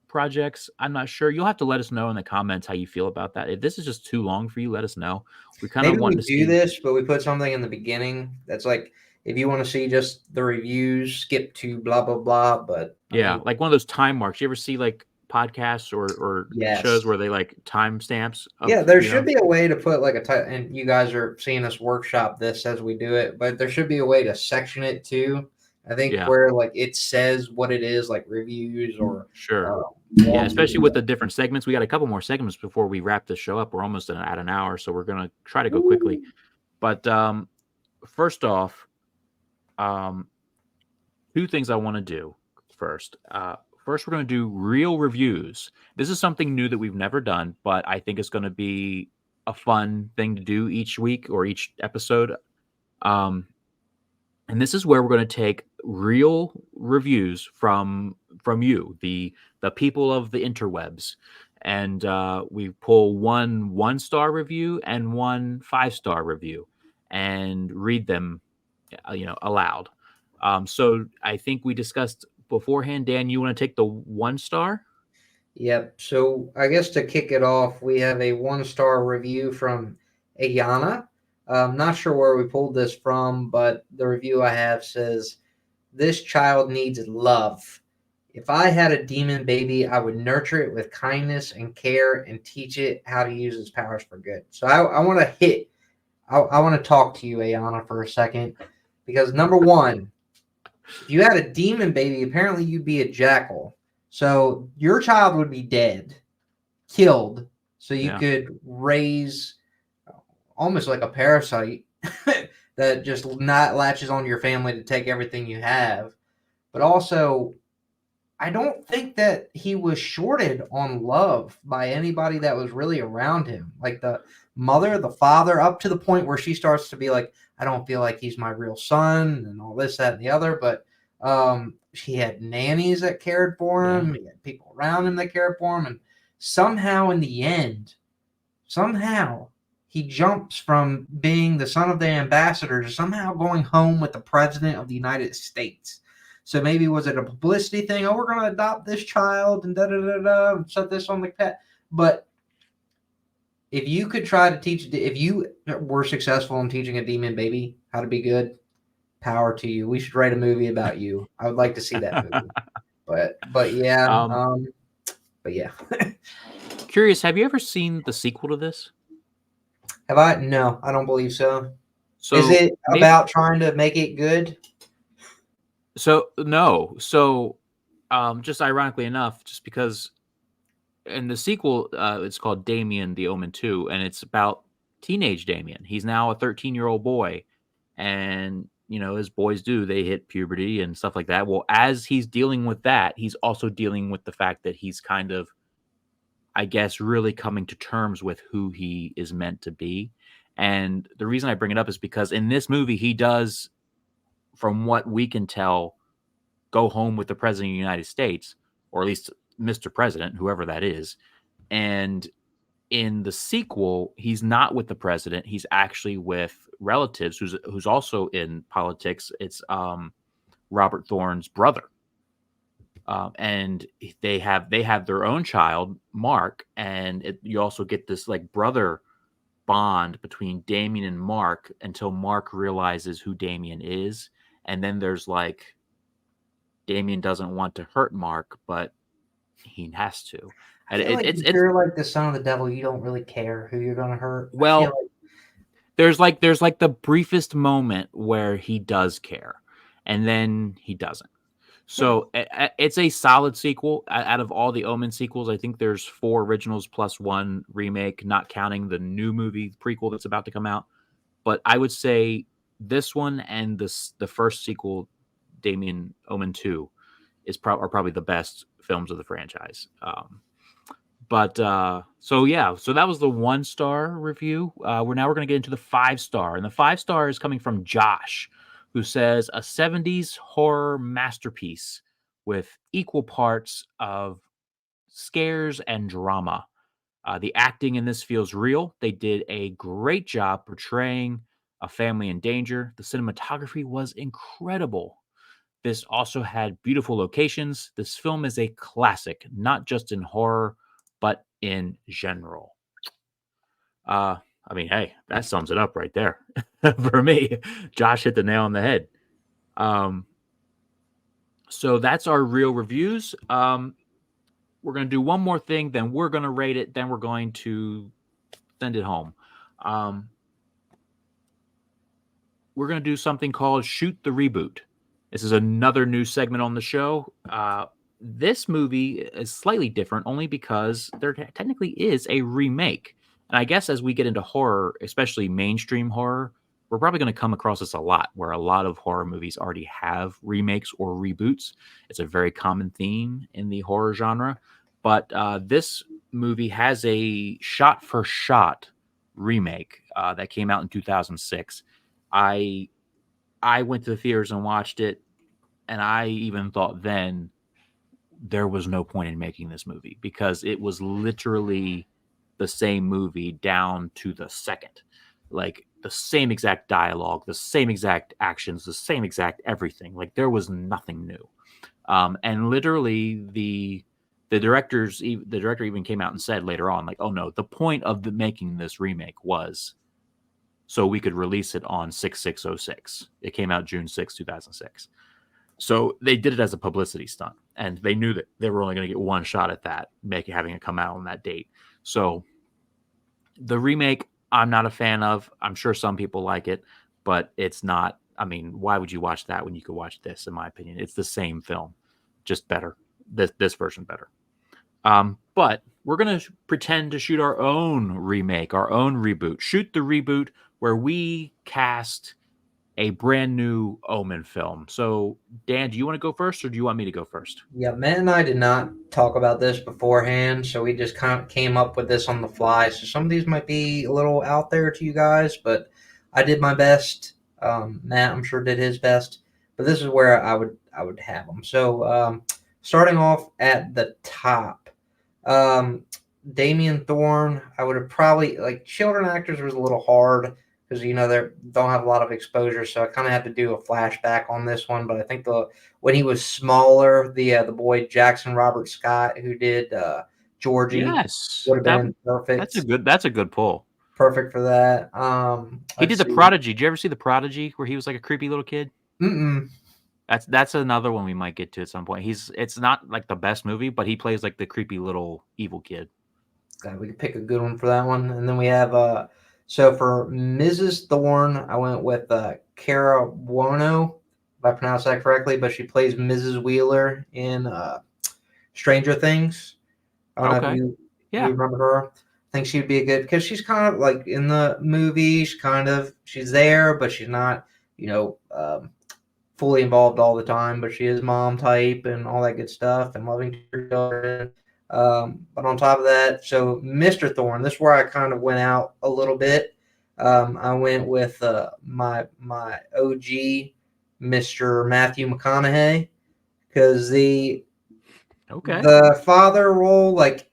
projects. I'm not sure. You'll have to let us know in the comments how you feel about that. If this is just too long for you, let us know. We kind of Maybe want we to do see. this, but we put something in the beginning that's like, if you want to see just the reviews, skip to blah blah blah. But I Yeah, mean, like one of those time marks. You ever see like podcasts or yes, shows where they like time stamps yeah, of there should be a way to put like a title, and you guys are seeing us workshop this as we do it, but there should be a way to section it too. I think yeah, where like it says what it is, like reviews or sure. uh, Yeah, especially walkthrough. with the different segments. We got a couple more segments before we wrap this show up. We're almost at an hour, so we're gonna try to go quickly. But first off, um, two things I want to do first. First, we're going to do real reviews. This is something new that we've never done, but I think it's going to be a fun thing to do each week or each episode. Um, and this is where we're going to take real reviews from you, the people of the interwebs, and we pull one-star review and one 5-star review, and read them, aloud. So I think we discussed beforehand. Dan, you want to take the 1-star? Yep. So I guess to kick it off, we have a 1-star review from Ayana. Not sure where we pulled this from, but the review I have says, "This child needs love. If I had a demon baby, I would nurture it with kindness and care and teach it how to use its powers for good." So I want to I want to talk to you, Ayana, for a second, because number one, if you had a demon baby, apparently you'd be a jackal. So your child would be dead, killed, so you Yeah. could raise almost like a parasite that just not latches on your family to take everything you have. But also, I don't think that he was shorted on love by anybody that was really around him. Like the mother, the father, up to the point where she starts to be like, I don't feel like he's my real son and all this, that, and the other. But he had nannies that cared for Yeah. him. He had people around him that cared for him. And somehow in the end, somehow he jumps from being the son of the ambassador to somehow going home with the president of the United States. So maybe was it a publicity thing? Oh, we're going to adopt this child and da da da da, and set this on the pet. But if you could try to teach, if you were successful in teaching a demon baby how to be good, power to you. We should write a movie about you. I would like to see that movie. But yeah, um, but yeah. Curious, have you ever seen the sequel to this? Have I? No, I don't believe so. Is So it maybe about trying to make it good? so no. So just ironically enough, just because and the sequel, it's called Damien the Omen 2, and it's about teenage Damien. He's now a 13-year-old boy, and as boys do, they hit puberty and stuff like that. Well, as he's dealing with that, he's also dealing with the fact that he's kind of, I guess, really coming to terms with who he is meant to be. And the reason I bring it up is because in this movie, he does, from what we can tell, go home with the president of the United States, or at least Mr. President, whoever that is. And in the sequel, he's not with the president. He's actually with relatives who's also in politics. It's Robert Thorne's brother. And they have their own child, Mark, and you also get this like brother bond between Damien and Mark until Mark realizes who Damien is, and then there's like Damien doesn't want to hurt Mark, but he has to. I And feel like if you're like the son of the devil, you don't really care who you're gonna hurt. I feel well, like there's like the briefest moment where he does care, and then he doesn't. So it's a solid sequel. Out of all the Omen sequels, I think there's 4 originals plus 1 remake, not counting the new movie prequel that's about to come out. But I would say this one and the first sequel, Damien Omen 2, are probably the best films of the franchise. So that was the 1-star review. We're going to get into the 5-star, and the 5-star is coming from Josh, who says a 70s horror masterpiece with equal parts of scares and drama. The acting in this feels real. They did a great job portraying a family in danger. The cinematography was incredible. This also had beautiful locations. This film is a classic, not just in horror, but in general. I mean, hey, that sums it up right there for me. Josh hit the nail on the head. So that's our real reviews. We're going to do one more thing, then we're going to rate it, then we're going to send it home. We're going to do something called Shoot the Reboot. This is another new segment on the show. This movie is slightly different only because there technically is a remake. And I guess as we get into horror, especially mainstream horror, we're probably going to come across this a lot, where a lot of horror movies already have remakes or reboots. It's a very common theme in the horror genre. But this movie has a shot-for-shot remake that came out in 2006. I went to the theaters and watched it, and I even thought then there was no point in making this movie because it was literally the same movie down to the second. Like the same exact dialogue, the same exact actions, the same exact everything. Like there was nothing new. And literally the director even came out and said later on, like, oh no, the point of making this remake was so we could release it on 6606. It came out June 6, 2006. So they did it as a publicity stunt, and they knew that they were only going to get one shot at that, having it come out on that date. So the remake, I'm not a fan of. I'm sure some people like it, but it's not. I mean, why would you watch that when you could watch this? In my opinion, it's the same film, just better. This version better. But we're going to pretend to shoot our own remake, our own reboot. Shoot the Reboot, where we cast a brand new Omen film. So, Dan, do you want to go first, or do you want me to go first? Yeah, Matt and I did not talk about this beforehand, so we just kind of came up with this on the fly. So some of these might be a little out there to you guys, but I did my best. Matt, I'm sure, did his best, but this is where I would have them. So starting off at the top, Damien Thorne, I would have probably like children actors was a little hard because they don't have a lot of exposure, so I kind of had to do a flashback on this one. But I think when he was smaller, the boy Jackson Robert Scott, who did Georgie, Yes, would have been perfect. That's a good pull. Perfect for that. He did The Prodigy. Did you ever see The Prodigy, where he was like a creepy little kid? Mm-mm. That's another one we might get to at some point. It's not like the best movie, but he plays like the creepy little evil kid. We could pick a good one for that one, and then we have so for Mrs. Thorne, I went with Cara Buono, if I pronounced that correctly, but she plays Mrs. Wheeler in Stranger Things. I don't know if Okay. you Yeah. remember her. I think she'd be a good because she's kind of like in the movie. She's there, but she's not you know fully involved all the time. But she is mom type and all that good stuff and loving to her children. But on top of that, so Mr. Thorne, this is where I kind of went out a little bit. I went with my OG, Mr. Matthew McConaughey, because Okay. the father role, like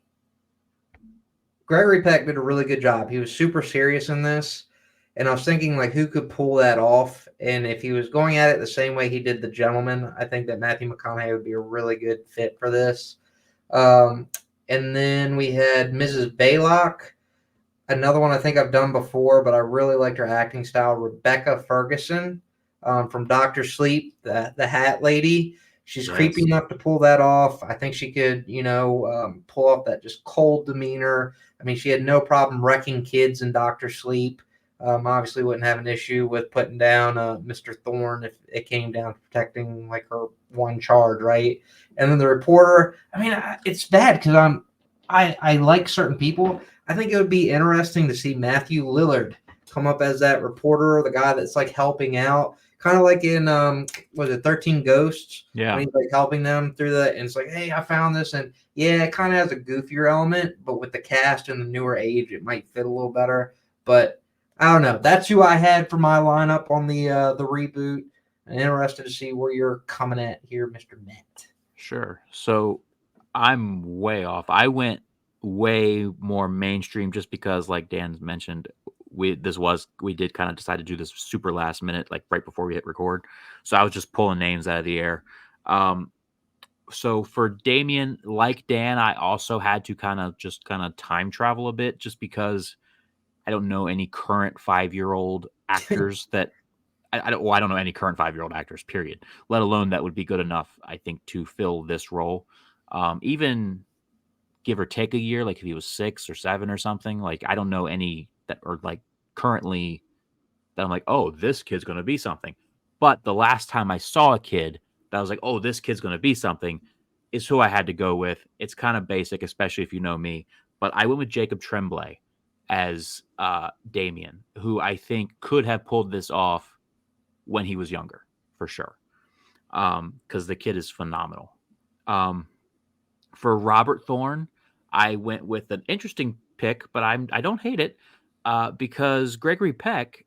Gregory Peck did a really good job. He was super serious in this, and I was thinking like who could pull that off. And if he was going at it the same way he did The Gentleman, I think that Matthew McConaughey would be a really good fit for this. Um, and then we had Mrs. Baylock, another one I think I've done before, but I really liked her acting style. Rebecca Ferguson from Doctor Sleep, the Hat Lady. She's creepy Yes. enough to pull that off. I think she could, pull off that just cold demeanor. I mean, she had no problem wrecking kids in Doctor Sleep. Obviously, wouldn't have an issue with putting down Mr. Thorne if it came down to protecting like her one charge, right? And then the reporter. I mean, it's bad because I like certain people. I think it would be interesting to see Matthew Lillard come up as that reporter, the guy that's like helping out, kind of like in was it 13 Ghosts when Yeah. he's like helping them through the and it's like, hey, I found this, and yeah, it kind of has a goofier element, but with the cast and the newer age, it might fit a little better. But I don't know. That's who I had for my lineup on the reboot. I'm interested to see where you're coming at here, Mr. Net. Sure. So I'm way off. I went way more mainstream just because, like Dan mentioned, we did kind of decide to do this super last minute, like right before we hit record. So I was just pulling names out of the air. Um, so for Damien, like Dan, I also had to kind of time travel a bit just because I don't know any current 5-year-old actors that I don't know any current 5-year-old actors, period. Let alone that would be good enough, I think, to fill this role. Even give or take a year, like if he was 6 or 7 or something. Like I don't know any that are like currently that I'm like, oh, this kid's gonna be something. But the last time I saw a kid that I was like, oh, this kid's gonna be something, is who I had to go with. It's kind of basic, especially if you know me. But I went with Jacob Tremblay as Damien, who I think could have pulled this off when he was younger, for sure. Because the kid is phenomenal. Um, for Robert Thorne, I went with an interesting pick, but I don't hate it because Gregory Peck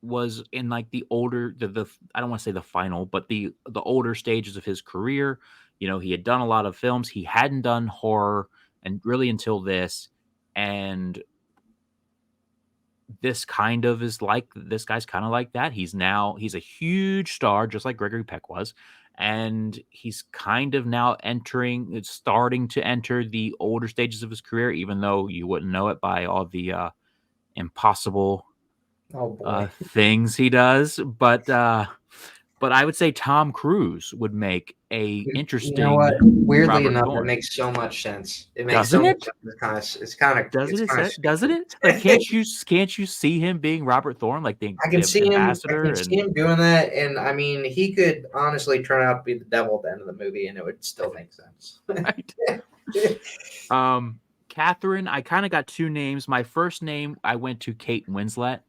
was in like the older the I don't want to say the final, but the older stages of his career. You know, he had done a lot of films. He hadn't done horror and really until this, and this guy's kind of like that. He's a huge star, just like Gregory Peck was, and he's kind of now it's starting to enter the older stages of his career, even though you wouldn't know it by all the impossible Oh boy. things he does. But I would say Tom Cruise would make a You know what? interesting Weirdly Robert enough, it Thorne. makes so much sense. It makes so Doesn't much it? sense. It's kind of, Doesn't it's it kind of say, doesn't stupid. it? Like can't you see him being Robert Thorne, like I can the see him. I ambassador can see and him doing that, and I mean, he could honestly turn out to be the devil at the end of the movie, and it would still make sense. right? Catherine, I kind of got two names. My first name, I went to Kate Winslet,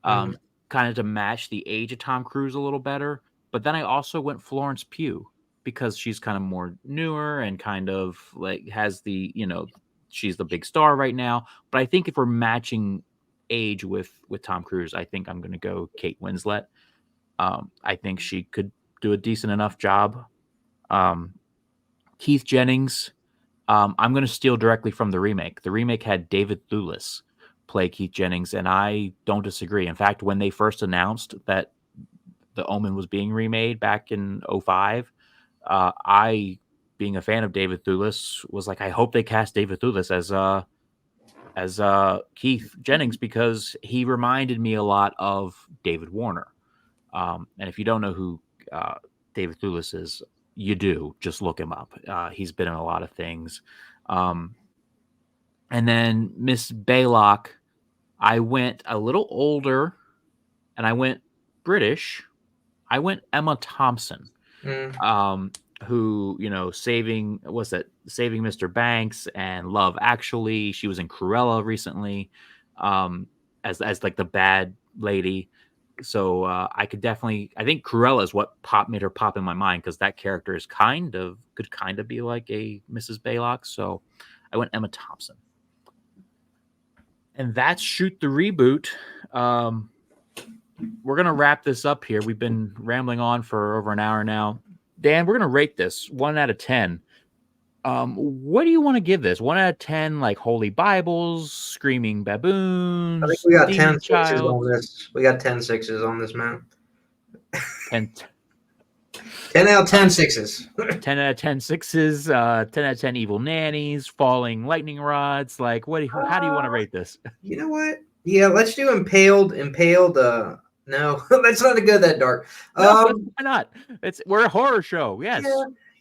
Mm. um, kind of to match the age of Tom Cruise a little better. But then I also went Florence Pugh because she's kind of more newer and kind of like has she's the big star right now. But I think if we're matching age with Tom Cruise, I think I'm going to go Kate Winslet. I think she could do a decent enough job. Um, Keith Jennings, I'm going to steal directly from the remake. The remake had David Thewlis play Keith Jennings, and I don't disagree. In fact, when they first announced that the Omen was being remade back in '05, I, being a fan of David Thewlis, was like, I hope they cast David Thewlis as Keith Jennings because he reminded me a lot of David Warner. And if you don't know who uh, David Thewlis is, you do. Just look him up. He's been in a lot of things. Um, and then Miss Baylock, I went a little older and I went British. I went Emma Thompson. Mm. Um, who, saving Mr. Banks and Love Actually. She was in Cruella recently, as like the bad lady. So I think Cruella is what made her pop in my mind, because that character could kind of be like a Mrs. Baylock. So I went Emma Thompson, and that's Shoot the Reboot. We're gonna wrap this up here. We've been rambling on for over an hour now. Dan, we're gonna rate this 1 out of 10. What do you want to give this? 1 out of 10, like holy Bibles, screaming I think baboons, we got demon 10 6s child, on this. We got 10 6s on this, man. 10, 10 out of 10 6s. 10 out of 10 sixes, 10 out of 10 evil nannies, falling lightning rods. Like, how do you want to rate this? You know what? Yeah, let's do impaled. Impaled. No, that's not a good. That dark. No, why not? We're a horror show. Yes.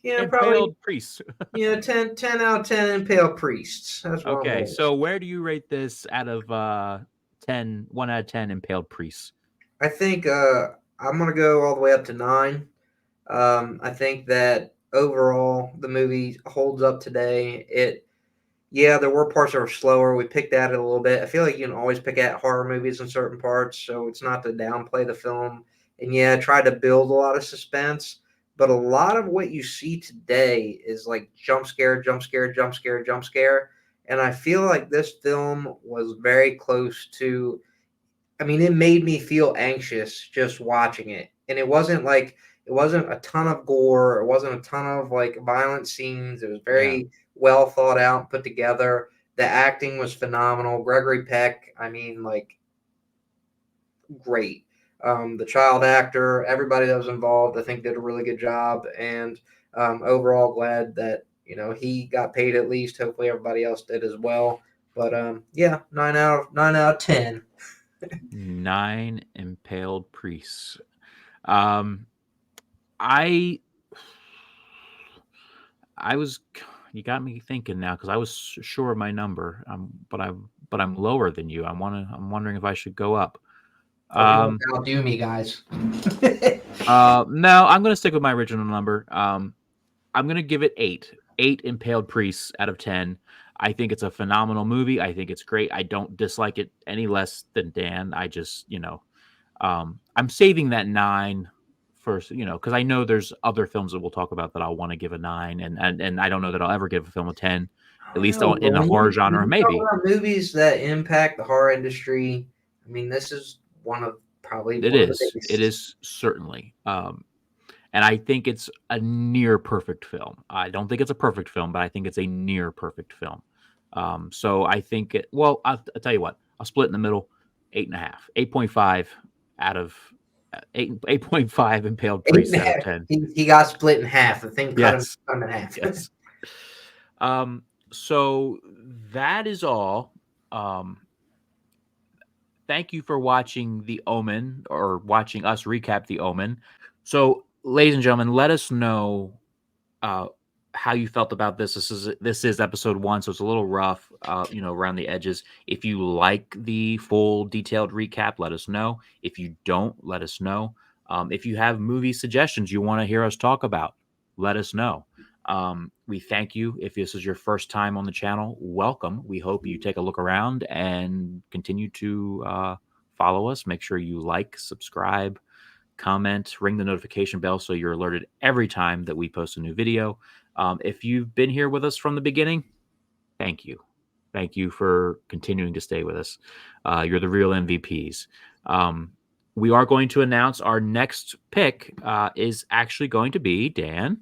Yeah, probably. Impaled priests. 10 out of 10 impaled priests. That's what I'm Okay, going. so where do you rate this out of 1 out of 10 impaled priests? I think I'm gonna go all the way up to 9. I think that overall the movie holds up today. Yeah, there were parts that were slower. We picked at it a little bit. I feel like you can always pick at horror movies in certain parts, so it's not to downplay the film. And yeah, try to build a lot of suspense, but a lot of what you see today is like jump scare, jump scare, jump scare, jump scare. And I feel like this film was very close to, I mean, it made me feel anxious just watching it. And it wasn't a ton of gore, it wasn't a ton of like violent scenes. It was very well thought out and put together. The acting was phenomenal. Gregory Peck, I mean, like great. The child actor, everybody that was involved, I think did a really good job. And overall, glad that he got paid at least. Hopefully, everybody else did as well. But yeah, 9 out of 10. 9 impaled priests. Um, I was, you got me thinking now, because I was sure of my number. But I'm lower than you. I'm wondering if I should go up. Oh, you won't outdo me, guys. No, I'm gonna stick with my original number. I'm gonna give it 8. 8 impaled priests out of 10. I think it's a phenomenal movie. I think it's great. I don't dislike it any less than Dan. I just, I'm saving that 9 first, because I know there's other films that we'll talk about that I'll want to give a 9, and I don't know that I'll ever give a film a 10, at least No, in but the horror when genre, you talk maybe. about movies that impact the horror industry, I mean, this is probably It one of the is. It biggest. is certainly. And I think it's a near perfect film. I don't think it's a perfect film, but I think it's a near perfect film. So I think well, I'll tell you what, I'll split in the middle, 8.5, 8.5 out of 8.5 impaled Eight and priests a out of half. 10. He got split in half. The thing Yes. cut him in half. Yes. So that is all. Thank you for watching The Omen, or watching us recap The Omen. So, ladies and gentlemen, let us know uh, how you felt about this. This is episode 1, so it's a little rough, around the edges. If you like the full detailed recap, let us know. If you don't, let us know. If you have movie suggestions you want to hear us talk about, let us know. We thank you. If this is your first time on the channel, welcome. We hope you take a look around and continue to follow us. Make sure you like, subscribe, comment, ring the notification bell so you're alerted every time that we post a new video. If you've been here with us from the beginning, thank you. Thank you for continuing to stay with us. You're the real MVPs. We are going to announce our next pick is actually going to be, Dan.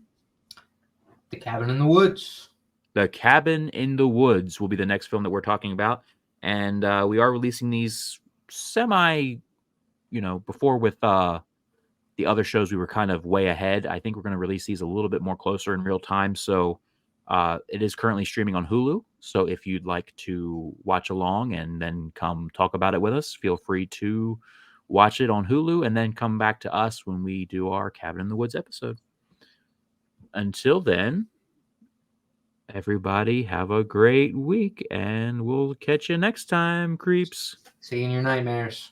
The Cabin in the Woods. The Cabin in the Woods will be the next film that we're talking about. And we are releasing these before with the other shows, we were kind of way ahead. I think we're going to release these a little bit more closer in real time. So it is currently streaming on Hulu. So if you'd like to watch along and then come talk about it with us, feel free to watch it on Hulu and then come back to us when we do our Cabin in the Woods episode. Until then, everybody have a great week, and we'll catch you next time, creeps. See you in your nightmares.